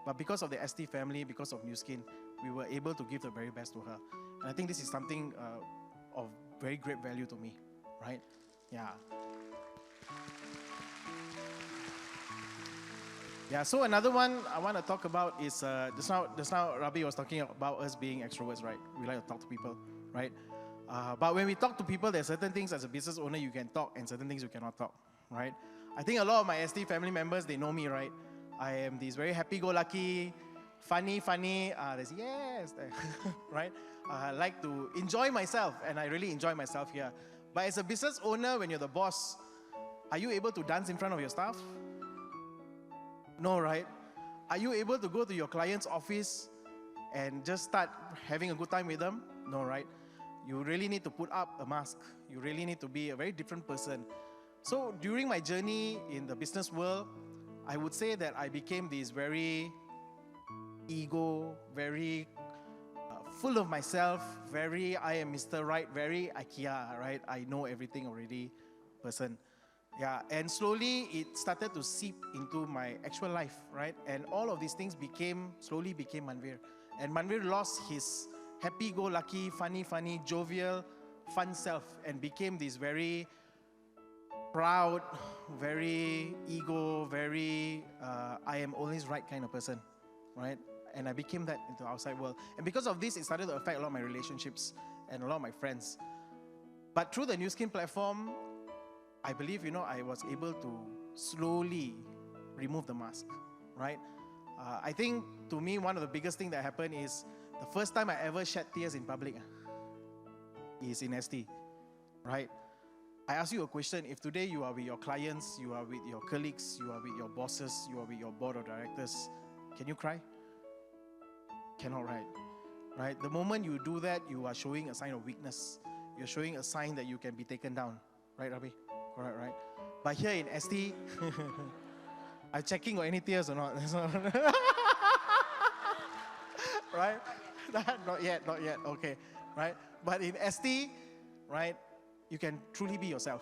But because of the ST family, because of New Skin, we were able to give the very best to her. And I think this is something of very great value to me, right? Yeah. Yeah, so another one I want to talk about is, just now Rabi was talking about us being extroverts, right? We like to talk to people, right? But when we talk to people, there are certain things as a business owner you can talk and certain things you cannot talk, right? I think a lot of my ST family members, they know me, right? I am this very happy-go-lucky, funny, there's yes, right? I like to enjoy myself, and I really enjoy myself here. But as a business owner, when you're the boss, are you able to dance in front of your staff? No, right? Are you able to go to your client's office and just start having a good time with them? No, right? You really need to put up a mask. You really need to be a very different person. So during my journey in the business world, I would say that I became this very ego, very full of myself, very I am Mr. Right, very IKEA, right? I know everything already person. Yeah, and slowly it started to seep into my actual life, right? And all of these things slowly became Manvir. And Manvir lost his happy-go-lucky, funny, jovial, fun self and became this very proud, very ego, very I am always right kind of person, right? And I became that into the outside world. And because of this, it started to affect a lot of my relationships and a lot of my friends. But through the New Skin platform, I believe, I was able to slowly remove the mask, right? I think, to me, one of the biggest things that happened is the first time I ever shed tears in public is in ST, right? I ask you a question. If today you are with your clients, you are with your colleagues, you are with your bosses, you are with your board of directors, can you cry? Cannot, right? The moment you do that, you are showing a sign of weakness. You're showing a sign that you can be taken down. Right, Rabi? Correct, right? But here in ST, I'm checking got any tears or not. Right? Not yet, okay. Right? But in ST, right, you can truly be yourself.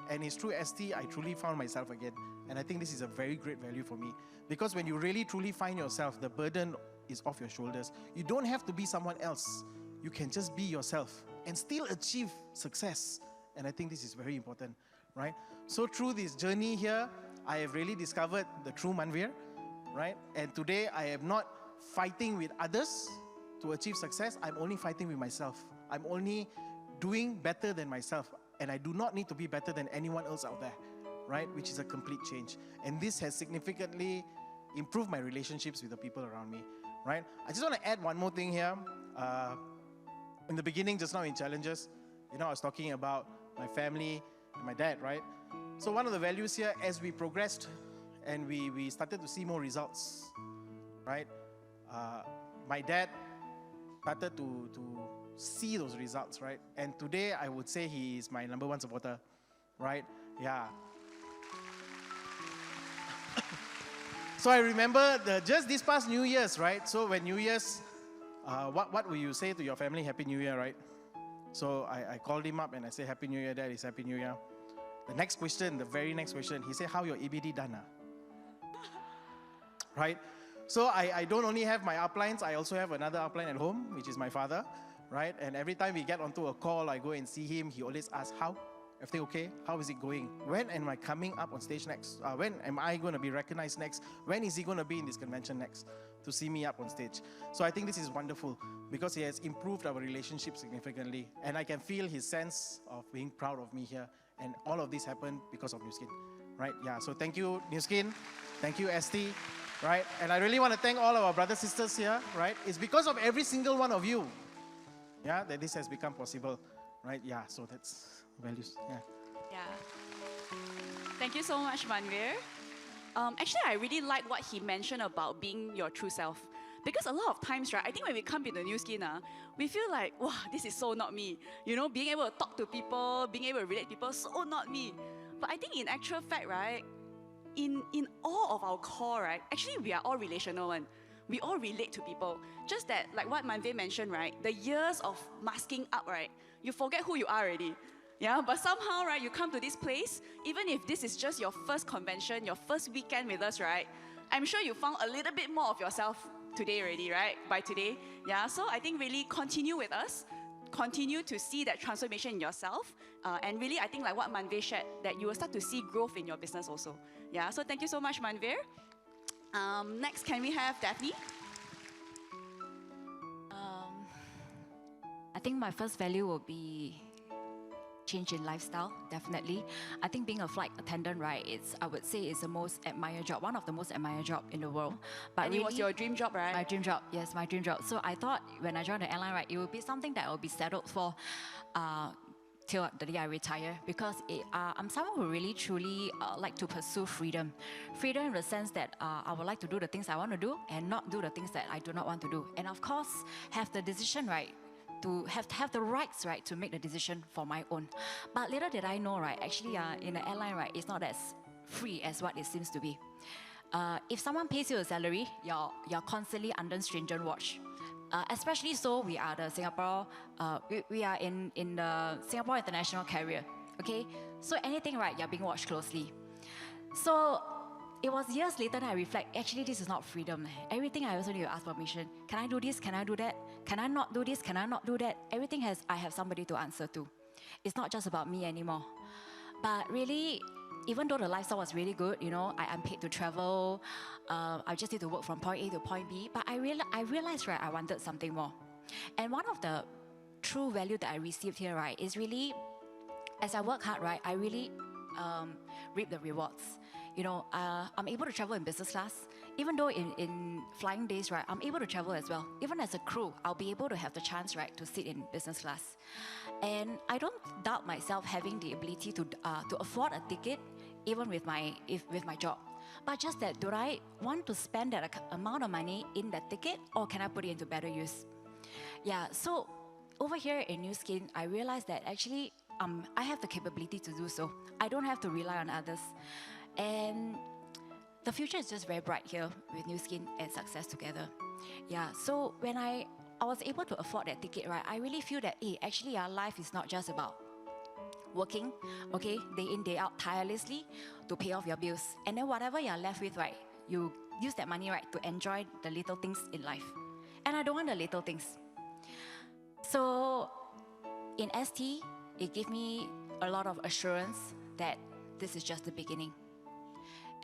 And it's through ST, I truly found myself again. And I think this is a very great value for me. Because when you really truly find yourself, the burden is off your shoulders. You don't have to be someone else. You can just be yourself and still achieve success. And I think this is very important, right? So through this journey here, I have really discovered the true Manvir, right? And today I am not fighting with others to achieve success. I'm only fighting with myself. I'm only doing better than myself. And I do not need to be better than anyone else out there, right? Which is a complete change. And this has significantly improved my relationships with the people around me, right? I just want to add one more thing here. In the beginning, just now in challenges, I was talking about my family and my dad, right? So one of the values here, as we progressed and we started to see more results, right? My dad started to see those results, right? And today, I would say he is my number one supporter, right? Yeah. So I remember just this past New Year's, right? So when New Year's, what will you say to your family? Happy New Year, right? So I called him up and I said, Happy New Year, Dad. It's Happy New Year. The next question, the very next question, he said, how your EBD done? Right? So I don't only have my uplines, I also have another upline at home, which is my father, right? And every time we get onto a call, I go and see him, he always asks, how? Everything okay? How is it going? When am I coming up on stage next? When am I going to be recognized next? When is he going to be in this convention next to see me up on stage? So I think this is wonderful because he has improved our relationship significantly, and I can feel his sense of being proud of me here. And all of this happened because of Nu Skin, right? Yeah, so thank you, Nu Skin. Thank you, ST, right? And I really want to thank all of our brothers, sisters here, right? It's because of every single one of you, yeah, that this has become possible, right? Yeah, so that's values, yeah. Yeah. Thank you so much, Manveer. Actually, I really like what he mentioned about being your true self. Because a lot of times, right, I think when we come into Nu Skin, we feel like, wow, this is so not me. Being able to talk to people, being able to relate to people, so not me. But I think in actual fact, right, in all of our core, right, actually we are all relational and we all relate to people. Just that, like what Manveer mentioned, right, the years of masking up, right, you forget who you are already. Yeah, but somehow, right, you come to this place, even if this is just your first convention, your first weekend with us, right, I'm sure you found a little bit more of yourself today already, right? By today. Yeah, so I think really continue with us. Continue to see that transformation in yourself. And really, I think like what Manveer shared, that you will start to see growth in your business also. Yeah, so thank you so much, Manveer. Next, can we have Daphne? I think my first value will be change in lifestyle, definitely. I think being a flight attendant, right, I would say it's the most admired job, one of the most admired job in the world. But And really, it was your dream job, right? my dream job, yes, my dream job. So I thought when I joined the airline, right, it would be something that I will be settled for till the day I retire, because I'm someone who really truly like to pursue freedom. Freedom in the sense that I would like to do the things I want to do and not do the things that I do not want to do. And of course, have the decision, right, to have the rights, right, to make the decision for my own. But little did I know, right, actually in the airline, right, it's not as free as what it seems to be. If someone pays you a salary, you're constantly under stringent watch. Especially so, we are the Singapore, we are in the Singapore International Carrier, okay? So anything, right, you're being watched closely. So it was years later that I reflect, actually this is not freedom. Everything I also need to ask permission. Can I do this? Can I do that? Can I not do this? Can I not do that? Everything I have somebody to answer to. It's not just about me anymore. But really, even though the lifestyle was really good, I'm paid to travel, I just need to work from point A to point B, but I realized, right, I wanted something more. And one of the true value that I received here, right, is really, as I work hard, right, I really reap the rewards. I'm able to travel in business class. Even though in flying days, right, I'm able to travel as well. Even as a crew, I'll be able to have the chance, right, to sit in business class. And I don't doubt myself having the ability to afford a ticket, even with my job. But just that, do I want to spend that amount of money in that ticket, or can I put it into better use? Yeah, so over here in Nu Skin, I realized that actually I have the capability to do so. I don't have to rely on others. And the future is just very bright here with Nu Skin and success together. Yeah, so when I was able to afford that ticket, right, I really feel that, actually our life is not just about working, okay, day in, day out, tirelessly to pay off your bills. And then whatever you're left with, right, you use that money, right, to enjoy the little things in life. And I don't want the little things. So in ST, it gave me a lot of assurance that this is just the beginning.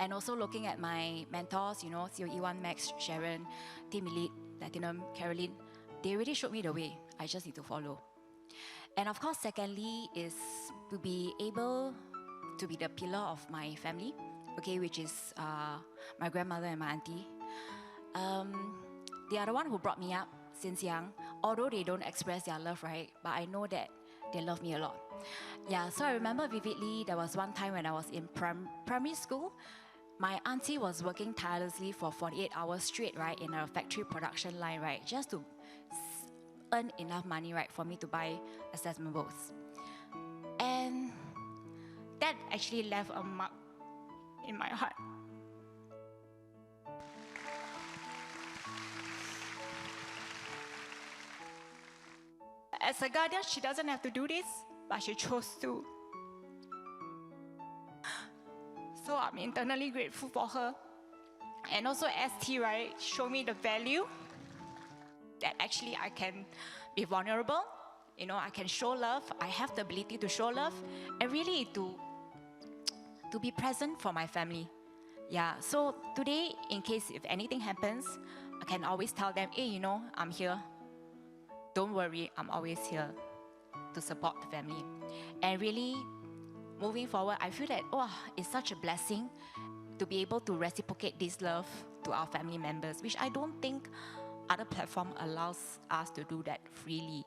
And also looking at my mentors, COE1 Max, Sharon, Team Elite, Platinum, Caroline, they really showed me the way. I just need to follow. And of course, secondly, is to be able to be the pillar of my family, okay, which is my grandmother and my auntie. They are the one who brought me up since young, although they don't express their love, right? But I know that they love me a lot. Yeah, so I remember vividly, there was one time when I was in primary school, my auntie was working tirelessly for 48 hours straight, right, in a factory production line, right, just to earn enough money, right, for me to buy assessment books. And that actually left a mark in my heart. As a guardian, she doesn't have to do this, but she chose to. So I'm internally grateful for her. And also ST, right, showed me the value that actually I can be vulnerable, I can show love, I have the ability to show love, and really to be present for my family. Yeah, so today, in case if anything happens, I can always tell them, hey, I'm here. Don't worry, I'm always here to support the family. And really, moving forward, I feel that, it's such a blessing to be able to reciprocate this love to our family members, which I don't think other platform allows us to do that freely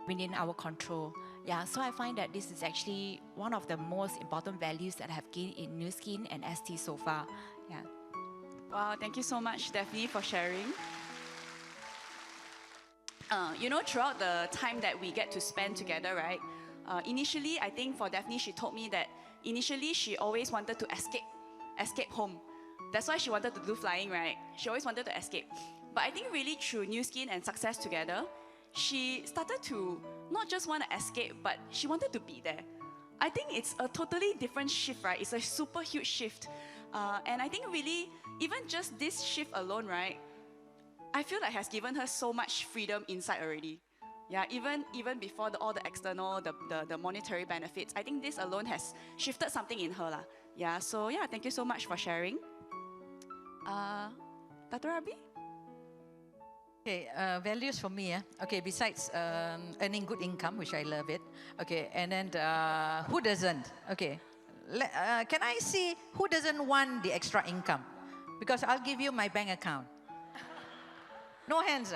within our control. Yeah, so I find that this is actually one of the most important values that I have gained in Nu Skin and ST so far. Yeah. Wow, thank you so much, Daphne, for sharing. Throughout the time that we get to spend together, right? Initially, I think for Daphne, she told me that initially she always wanted to escape home. That's why she wanted to do flying, right? She always wanted to escape. But I think really through Nu Skin and success together, she started to not just want to escape, but she wanted to be there. I think it's a totally different shift, right? It's a super huge shift. And I think really, even just this shift alone, right? I feel like has given her so much freedom inside already. Yeah, even before all the external, the monetary benefits, I think this alone has shifted something in her. Yeah, so yeah, thank you so much for sharing. Dr. Rabi? Okay, values for me, okay, besides earning good income, which I love it, okay, and then who doesn't? Okay, can I see who doesn't want the extra income? Because I'll give you my bank account. No hands.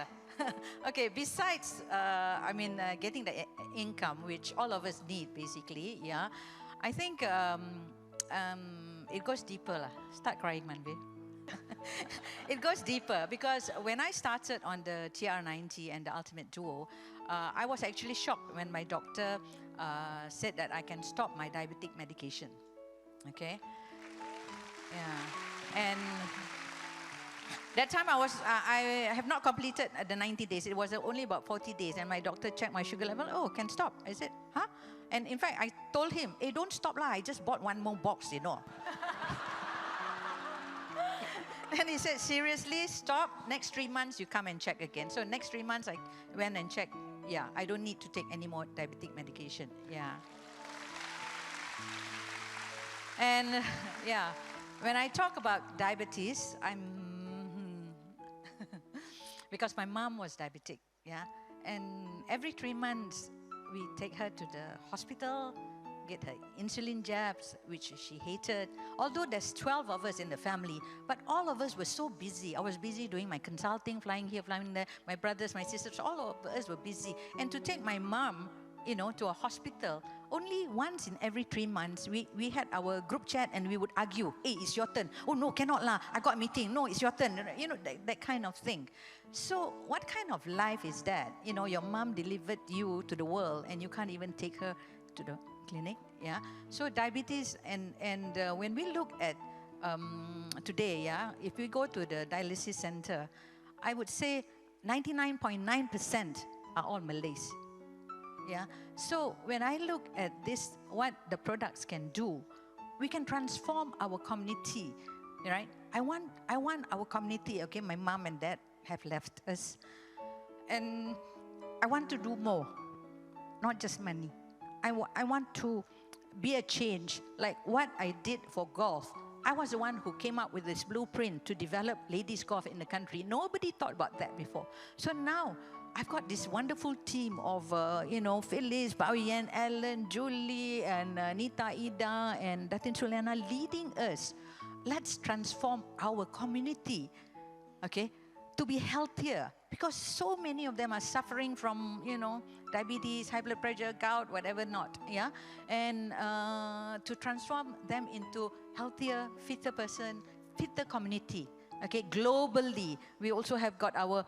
Okay, besides, getting the income, which all of us need, basically, yeah, I think it goes deeper. Start crying, Manvi. It goes deeper because when I started on the TR90 and the Ultimate Duo, I was actually shocked when my doctor said that I can stop my diabetic medication. Okay? Yeah. And that time I have not completed the 90 days. It was only about 40 days, and my doctor checked my sugar level. Oh, can stop. I said, huh? And in fact, I told him, hey, don't stop lah. I just bought one more box, And he said, seriously, stop. Next 3 months, you come and check again. So next 3 months, I went and checked. Yeah, I don't need to take any more diabetic medication. Yeah. And yeah, when I talk about diabetes, because my mom was diabetic, yeah. And every 3 months, we take her to the hospital, get her insulin jabs, which she hated. Although there's 12 of us in the family, but all of us were so busy. I was busy doing my consulting, flying here, flying there. My brothers, my sisters, all of us were busy. And to take my mom, to a hospital, only once in every 3 months, we had our group chat and we would argue, hey, it's your turn. Oh, no, cannot lah. I got a meeting. No, it's your turn. That kind of thing. So what kind of life is that? Your mom delivered you to the world and you can't even take her to the clinic. Yeah. So diabetes and when we look at today, yeah, if we go to the dialysis center, I would say 99.9% are all Malays. Yeah. So when I look at this, what the products can do, we can transform our community, right? I want our community. Okay, my mom and dad have left us, and I want to do more, not just money. I want to be a change, like what I did for golf. I was the one who came up with this blueprint to develop ladies golf in the country. Nobody thought about that before. So now I've got this wonderful team of, Phyllis, Bao Yan, Ellen, Julie, and Nita Ida, and Datin Suliana leading us. Let's transform our community, okay, to be healthier. Because so many of them are suffering from, diabetes, high blood pressure, gout, whatever not, yeah? And to transform them into healthier, fitter person, fitter community. Okay, globally, we also have got our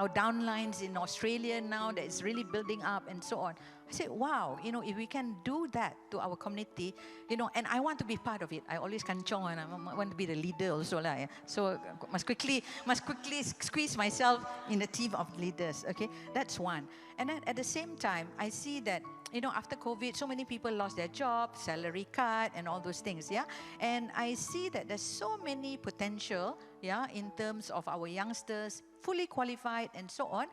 downlines in Australia now that is really building up and so on. I said, wow, if we can do that to our community, and I want to be part of it. I always kanchong and I want to be the leader also lah. So must quickly squeeze myself in the team of leaders. Okay, that's one. And then at the same time, I see that after COVID, so many people lost their job, salary cut, and all those things. Yeah, and I see that there's so many potential. Yeah, in terms of our youngsters, fully qualified and so on,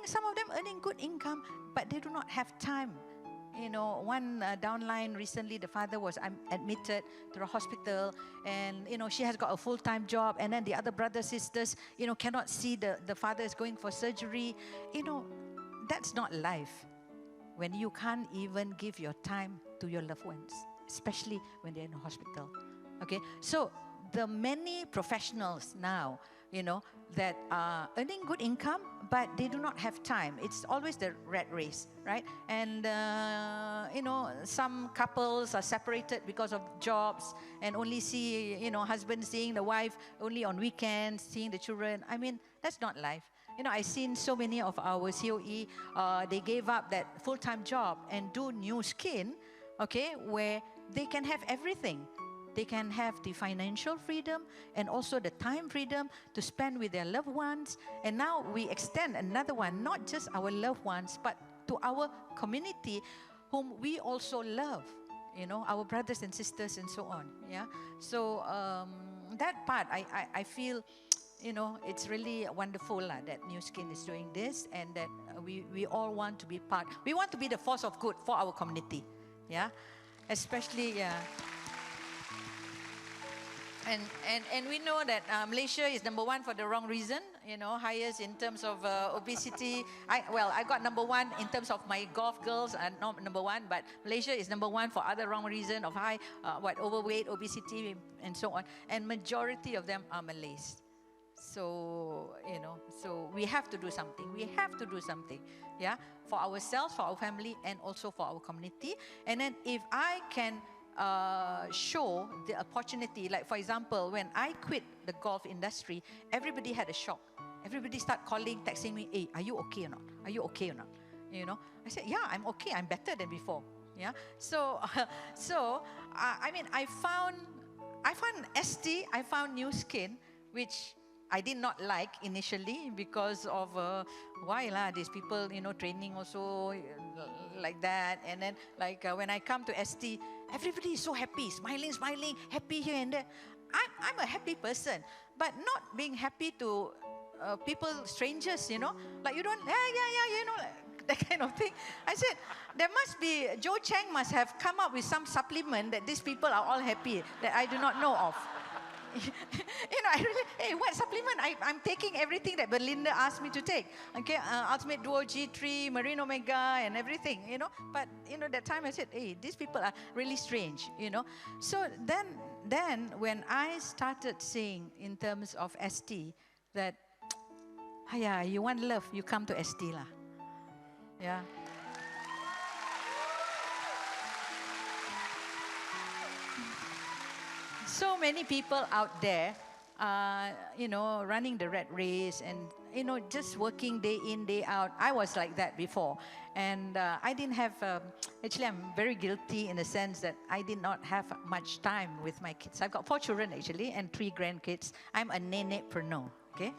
some of them earning good income, but they do not have time. One downline recently, the father was admitted to the hospital, and she has got a full-time job, and then the other brothers, sisters, cannot see the father is going for surgery. That's not life. When you can't even give your time to your loved ones, especially when they're in the hospital. Okay, so the many professionals now, that are earning good income, but they do not have time. It's always the rat race, right? And, some couples are separated because of jobs and only see, husband seeing the wife only on weekends, seeing the children. I mean, that's not life. I've seen so many of our COE, they gave up that full-time job and do new skin, okay, where they can have everything. They can have the financial freedom and also the time freedom to spend with their loved ones. And now we extend another one, not just our loved ones, but to our community whom we also love, our brothers and sisters and so on. Yeah. So that part, I feel, it's really wonderful that New Skin is doing this, and that we all want to be part. We want to be the force of good for our community. Yeah. Especially, yeah. And we know that Malaysia is number one for the wrong reason, highest in terms of obesity. I got number one in terms of my golf girls, not number one, but Malaysia is number one for other wrong reason of high, overweight, obesity, and so on. And majority of them are Malays. So, so we have to do something. We have to do something, yeah, for ourselves, for our family, and also for our community. And then if I can show the opportunity, like for example, when I quit the golf industry, everybody had a shock. Everybody start calling, texting me, hey, are you okay or not? Are you okay or not? I said, yeah, I'm okay. I'm better than before. Yeah. So, I found ST, I found New Skin, which I did not like initially because of why lah, these people, training also like that. And then when I come to ST, everybody is so happy, smiling, happy here and there. I'm a happy person, but not being happy to people, strangers, like you don't, that kind of thing. I said, there must be, Joe Chang must have come up with some supplement that these people are all happy, that I do not know of. I really, hey, what supplement? I'm taking everything that Belinda asked me to take. Okay, Ultimate Duo G3, Marine Omega, and everything, But, that time I said, hey, these people are really strange, So then when I started saying in terms of ST that, you want love, you come to ST lah. Yeah. So many people out there, running the rat race and, just working day in, day out. I was like that before. And I didn't have, actually I'm very guilty in the sense that I did not have much time with my kids. I've got 4 children actually and 3 grandkids. I'm a nene-preneur, okay?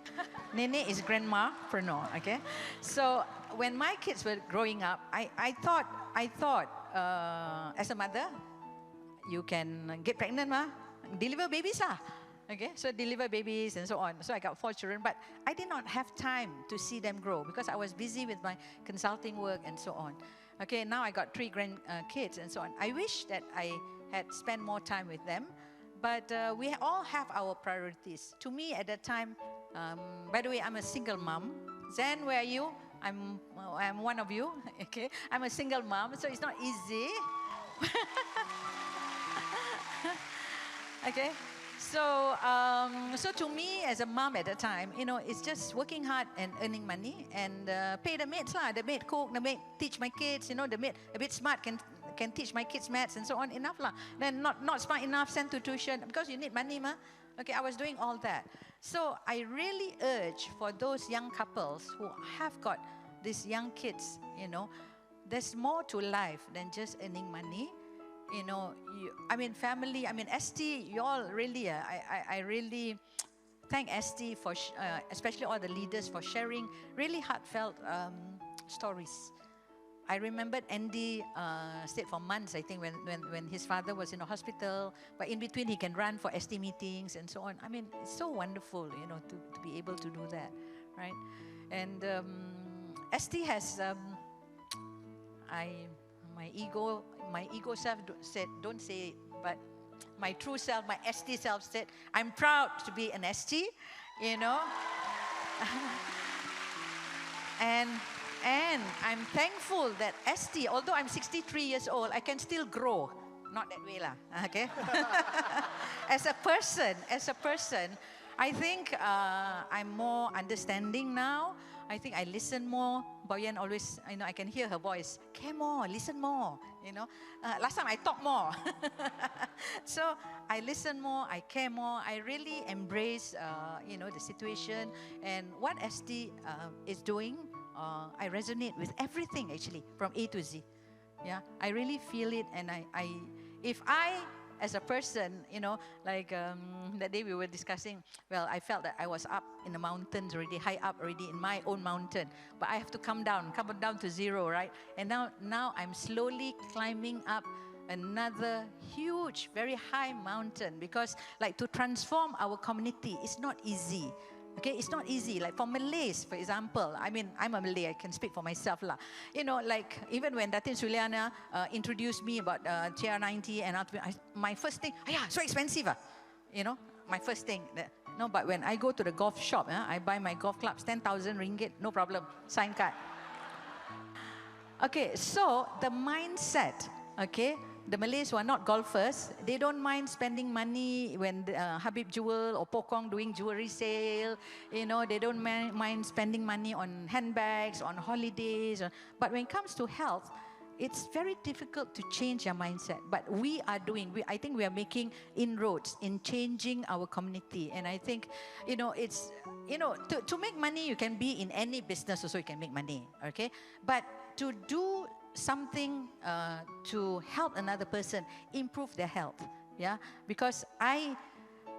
Nene is grandma-preneur, okay? So when my kids were growing up, I thought, as a mother, you can get pregnant, deliver babies lah. Okay, so deliver babies and so on. So I got 4 children, but I did not have time to see them grow because I was busy with my consulting work and so on. Okay, now I got 3 grandkids and so on. I wish that I had spent more time with them, but we all have our priorities. To me, at that time, by the way, I'm a single mom. Zen, where are you? I'm one of you. Okay, I'm a single mom, so it's not easy. Okay, so so to me as a mom at the time, it's just working hard and earning money and pay the maids lah. The maid cook, the maid teach my kids. The maid a bit smart can teach my kids maths and so on. Enough lah. Then not smart enough, send to tuition because you need money, ma. Okay, I was doing all that. So I really urge for those young couples who have got these young kids, there's more to life than just earning money. Family, ST, you all really, I really thank ST for, especially all the leaders for sharing really heartfelt stories. I remembered Andy stayed for months, I think, when his father was in a hospital, but in between he can run for ST meetings and so on. It's so wonderful, to be able to do that, right? And ST has, my ego self said, don't say it, but my true self, my ST self said, I'm proud to be an ST, and I'm thankful that ST, although I'm 63 years old, I can still grow. Not that way lah, okay? As a person, I think I'm more understanding now. I think I listen more. Boyan always, I can hear her voice. Care more, listen more, Last time I talk more. So I listen more, I care more. I really embrace, the situation. And what ST is doing, I resonate with everything actually, from A to Z. Yeah, I really feel it, and if I, as a person, like that day we were discussing, well, I felt that I was up in the mountains already, high up already in my own mountain, but I have to come down to zero, right? And now I'm slowly climbing up another huge, very high mountain, because like to transform our community, it's not easy. Okay, it's not easy. Like for Malays, for example, I'm a Malay, I can speak for myself lah. Like even when Datin Suliana introduced me about TR90 and my first thing, so expensive, my first thing. No, but when I go to the golf shop, I buy my golf clubs, 10,000 ringgit, no problem, sign card. Okay, so the mindset, okay, the Malays who are not golfers, they don't mind spending money when Habib Jewel or Pokong doing jewelry sale. They don't mind spending money on handbags, on holidays. But when it comes to health, it's very difficult to change your mindset. But we are I think we are making inroads in changing our community. And I think, it's, to make money, you can be in any business also, you can make money, okay? But to do something to help another person improve their health, yeah, because I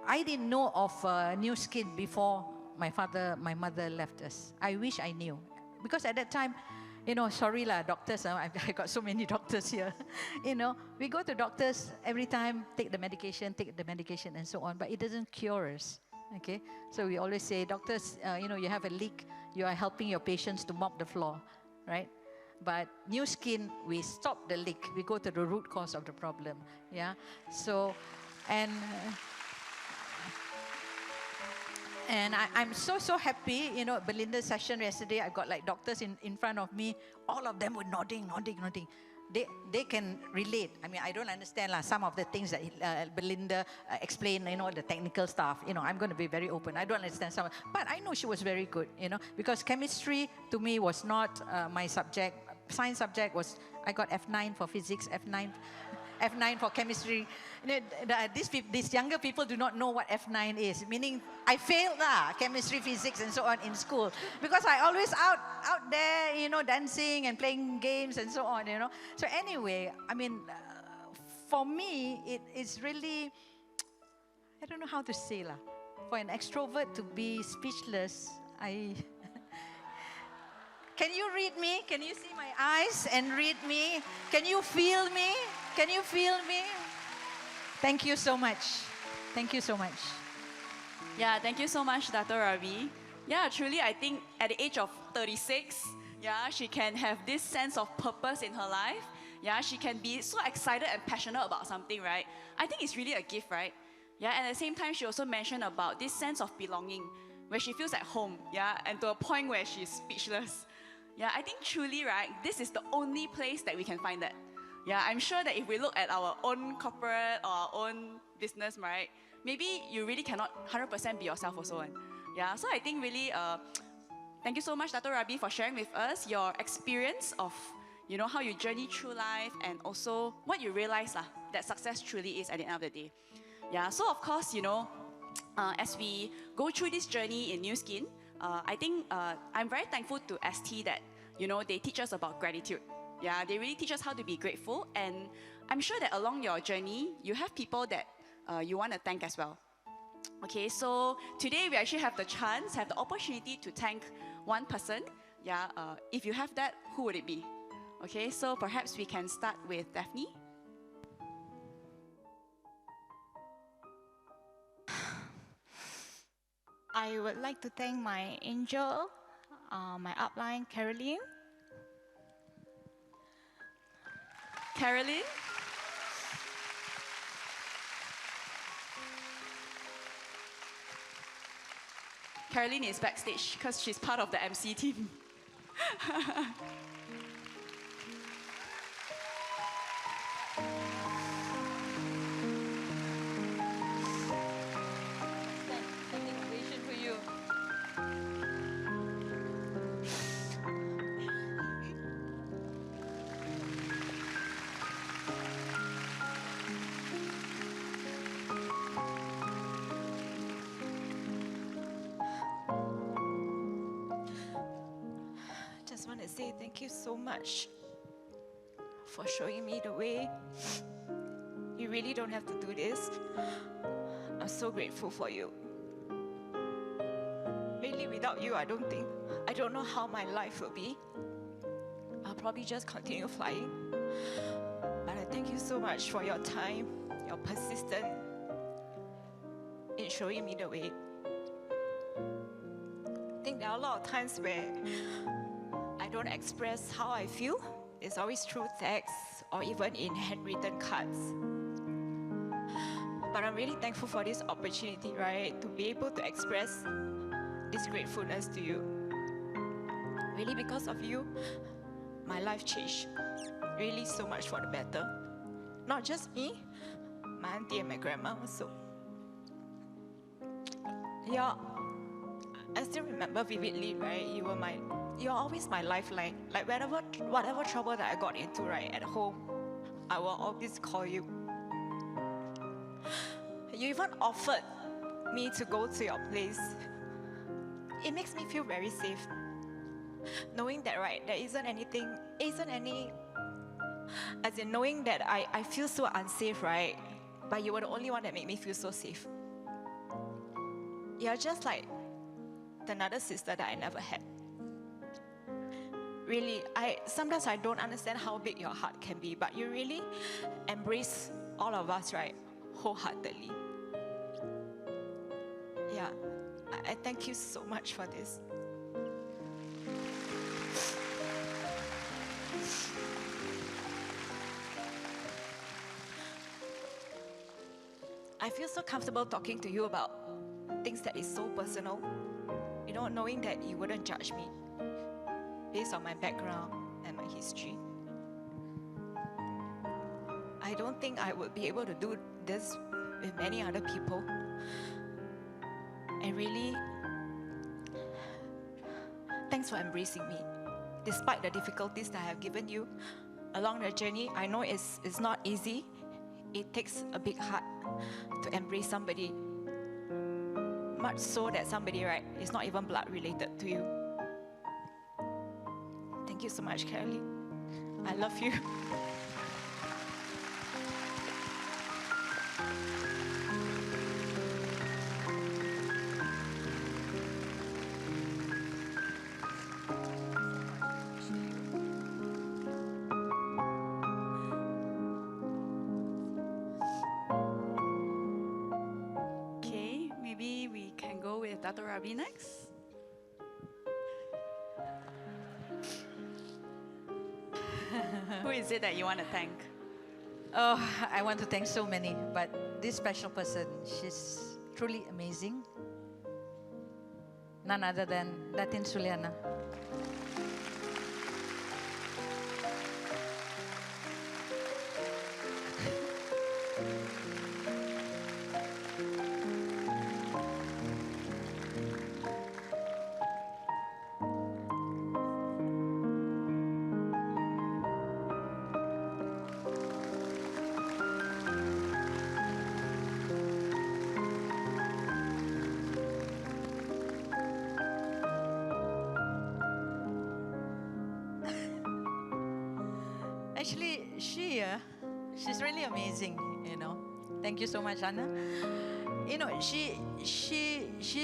didn't know of New Skin before my mother left us. I wish I knew, because at that time, sorry lah, doctors, I got so many doctors here. We go to doctors every time, take the medication and so on, but it doesn't cure us. Okay, so we always say, doctors, you have a leak, you are helping your patients to mop the floor, right? But New Skin, we stop the leak. We go to the root cause of the problem. Yeah. So, and I'm so happy. Belinda's session yesterday, I got like doctors in front of me. All of them were nodding. They can relate. I don't understand some of the things that Belinda explained, the technical stuff. I'm going to be very open. I don't understand some, but I know she was very good, because chemistry to me was not my subject. Science subject was, I got F9 for physics, F9 for chemistry. These younger people do not know what F9 is, meaning I failed chemistry, physics, and so on in school, because I always out there, dancing and playing games and so on, So anyway, for me, it's really, I don't know how to say for an extrovert to be speechless, Can you read me? Can you see my eyes and read me? Can you feel me? Can you feel me? Thank you so much. Thank you so much. Yeah, thank you so much, Dr. Ravi. Yeah, truly, I think at the age of 36, Yeah, she can have this sense of purpose in her life. Yeah, she can be so excited and passionate about something, right? I think it's really a gift, right? Yeah, and at the same time, she also mentioned about this sense of belonging, where she feels at home, yeah, and to a point where she's speechless. Yeah, I think truly, right, this is the only place that we can find that. Yeah, I'm sure that if we look at our own corporate or our own business, right, maybe you really cannot 100% be yourself also. Yeah, so I think really, thank you so much, Dato Rabi, for sharing with us your experience of, how you journey through life and also what you realize that success truly is at the end of the day. Yeah, so of course, as we go through this journey in New Skin, I think I'm very thankful to ST that, they teach us about gratitude. Yeah, they really teach us how to be grateful. And I'm sure that along your journey, you have people that you want to thank as well. Okay, so today we actually have the opportunity to thank one person. Yeah, if you have that, who would it be? Okay, so perhaps we can start with Daphne. I would like to thank my angel, my upline, Caroline. Caroline? Caroline is backstage because she's part of the MC team. Standing ovation for you. Just want to say thank you so much for showing me the way. You really don't have to do this. I'm so grateful for you. Really, without you, I don't know how my life will be. I'll probably just continue flying. But I thank you so much for your time, your persistence in showing me the way. I think there are a lot of times where I don't express how I feel. It's always through text or even in handwritten cards. But I'm really thankful for this opportunity, right? To be able to express this gratefulness to you. Really, because of you, my life changed. Really so much for the better. Not just me, my auntie and my grandma also. Yeah, I still remember vividly, right? You're always my lifeline. Like whatever trouble that I got into, right, at home, I will always call you. You even offered me to go to your place. It makes me feel very safe. Knowing that, right, there isn't any, as in knowing that I feel so unsafe, right? But you were the only one that made me feel so safe. You're just like another sister that I never had. Really, sometimes I don't understand how big your heart can be, but you really embrace all of us, right, wholeheartedly. Yeah, I thank you so much for this. I feel so comfortable talking to you about things that is so personal, knowing that you wouldn't judge me based on my background and my history. I don't think I would be able to do this with many other people. And really, thanks for embracing me. Despite the difficulties that I have given you along the journey, I know it's not easy. It takes a big heart to embrace somebody, much so that somebody, right, is not even blood related to you. Thank you so much, Caroline. I love you. Okay, maybe we can go with Dato Rabi next. is it that you want to thank? Oh, I want to thank so many, but this special person, she's truly amazing. None other than Datin Suliana. Actually, she's really amazing, you know. Thank you so much, Anna. You know, she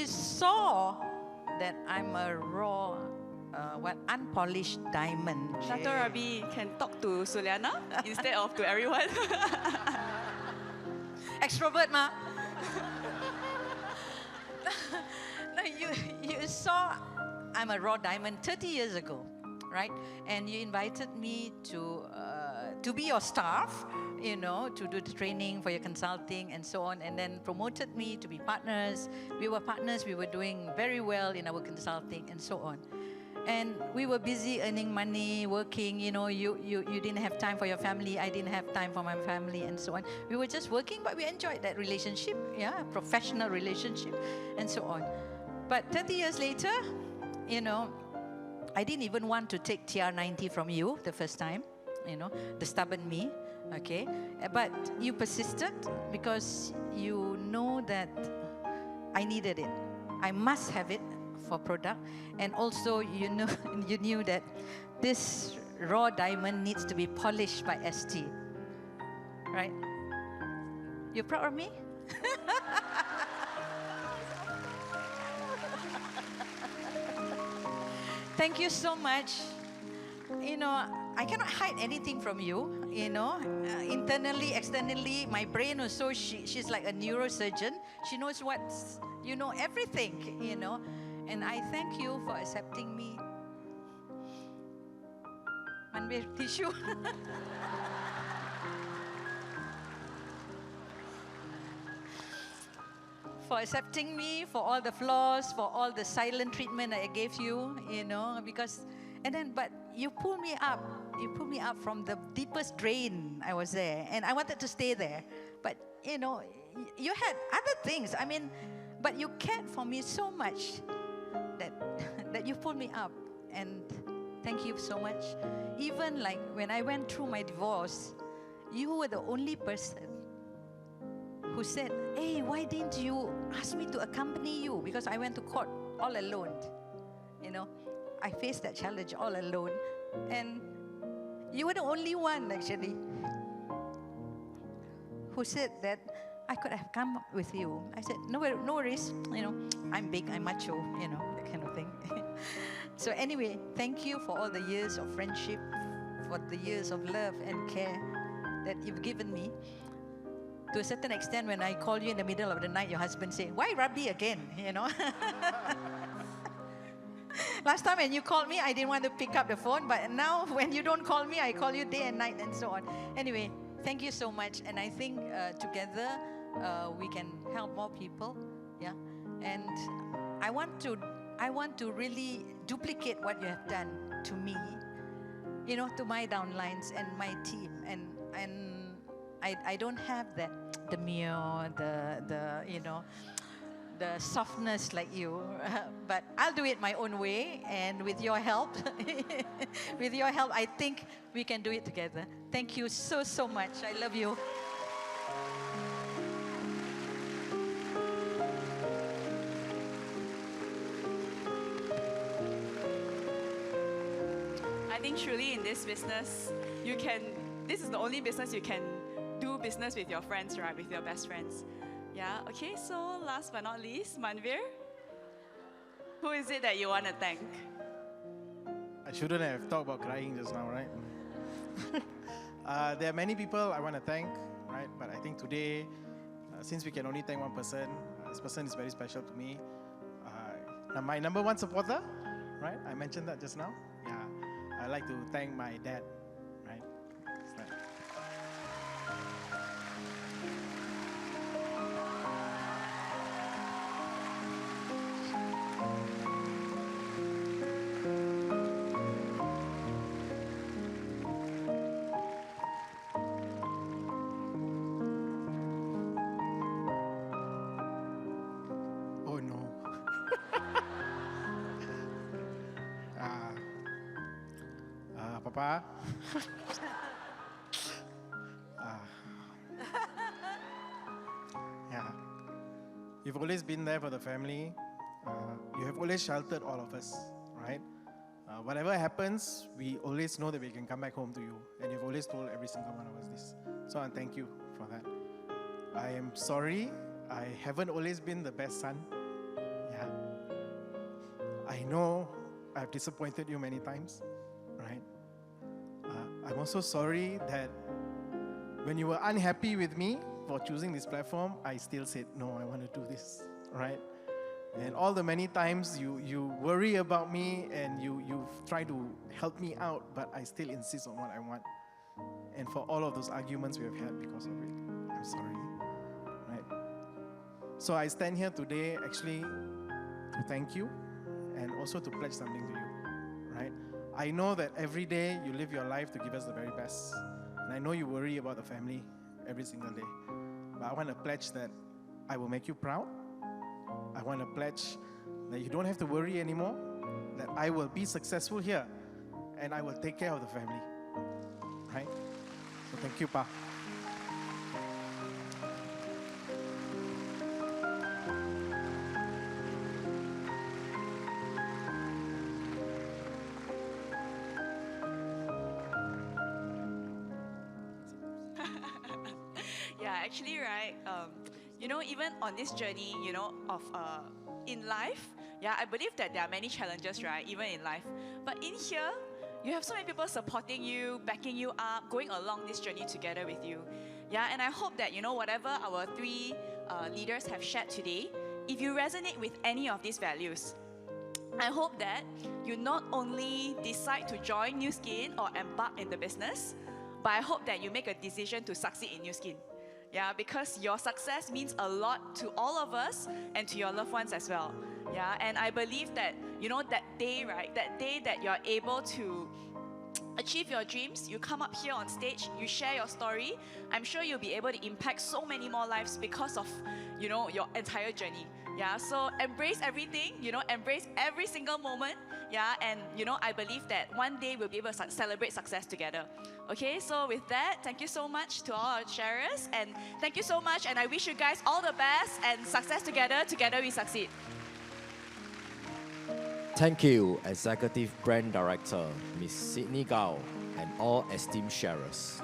saw that I'm a raw, unpolished diamond. Dato Rabi can talk to Suliana instead of to everyone. Extrovert, ma. No, you saw I'm a raw diamond 30 years ago, right? And you invited me to be your staff, you know, to do the training for your consulting and so on, and then promoted me to be partners. We were partners, we were doing very well in our consulting and so on. And we were busy earning money, working, you know, you didn't have time for your family, I didn't have time for my family and so on. We were just working, but we enjoyed that relationship, yeah, professional relationship and so on. But 30 years later, you know, I didn't even want to take TR90 from you the first time, you know, the stubborn me, okay? But you persisted because you know that I needed it. I must have it for product. And also, you know, you knew that this raw diamond needs to be polished by ST, right? You proud of me? Thank you so much. You know, I cannot hide anything from you, you know. Internally, externally, my brain also, she's like a neurosurgeon. She knows what's, you know, everything, you know. And I thank you for accepting me. Manbir, tissue. For accepting me, for all the flaws, for all the silent treatment that I gave you, you know, because, and then, but you pulled me up from the deepest drain I was there, and I wanted to stay there. But, you know, you had other things, I mean, but you cared for me so much that you pulled me up, and thank you so much. Even like when I went through my divorce, you were the only person who said, hey, why didn't you ask me to accompany you? Because I went to court all alone. You know, I faced that challenge all alone. And you were the only one, actually, who said that I could have come with you. I said, no worries. You know, I'm big, I'm macho, you know, that kind of thing. So anyway, thank you for all the years of friendship, for the years of love and care that you've given me. To a certain extent, when I call you in the middle of the night, your husband say, why Rabi again, you know? Last time when you called me, I didn't want to pick up the phone, but now when you don't call me, I call you day and night and so on. Anyway, thank you so much, and I think together we can help more people, yeah? And I want to really duplicate what you have done to me, you know, to my downlines and my team, and I don't have that demure, the you know, the softness like you, but I'll do it my own way, and with your help, I think we can do it together. Thank you so much. I love you. I think truly in this business, this is the only business you can do business with your friends, right? With your best friends. Yeah, okay, so last but not least, Manvir. Who is it that you want to thank? I shouldn't have talked about crying just now, right? There are many people I want to thank, right? But I think today, since we can only thank one person, this person is very special to me. My number one supporter, right? I mentioned that just now. Yeah, I'd like to thank my dad, right? Oh no. Papa. Yeah. You've always been there for the family. You have always sheltered all of us, right? Whatever happens, we always know that we can come back home to you. And you've always told every single one of us this. So I thank you for that. I am sorry I haven't always been the best son. Yeah. I know I've disappointed you many times, right? I'm also sorry that when you were unhappy with me for choosing this platform, I still said, no, I want to do this, right? And all the many times you worry about me and you try to help me out, but I still insist on what I want. And for all of those arguments we have had because of it, I'm sorry, right? So I stand here today actually to thank you and also to pledge something to you, right? I know that every day you live your life to give us the very best. And I know you worry about the family every single day. But I want to pledge that I will make you proud. I want to pledge that you don't have to worry anymore, that I will be successful here and I will take care of the family, right? So thank you, Pa. Yeah, actually, right, even on this journey, of in life, yeah, I believe that there are many challenges, right, even in life. But in here, you have so many people supporting you, backing you up, going along this journey together with you. Yeah, and I hope that, whatever our three leaders have shared today, if you resonate with any of these values, I hope that you not only decide to join New Skin or embark in the business, but I hope that you make a decision to succeed in New Skin. Yeah, because your success means a lot to all of us and to your loved ones as well. Yeah, and I believe that, that day, right, that day that you're able to achieve your dreams, you come up here on stage, you share your story, I'm sure you'll be able to impact so many more lives because of, your entire journey. Yeah, so embrace everything, embrace every single moment. Yeah, and I believe that one day we'll be able to celebrate success together. Okay, so with that, thank you so much to all our sharers, and thank you so much, and I wish you guys all the best and success together. Together we succeed. Thank you, Executive Brand Director, Ms. Sydney Gao, and all esteemed sharers.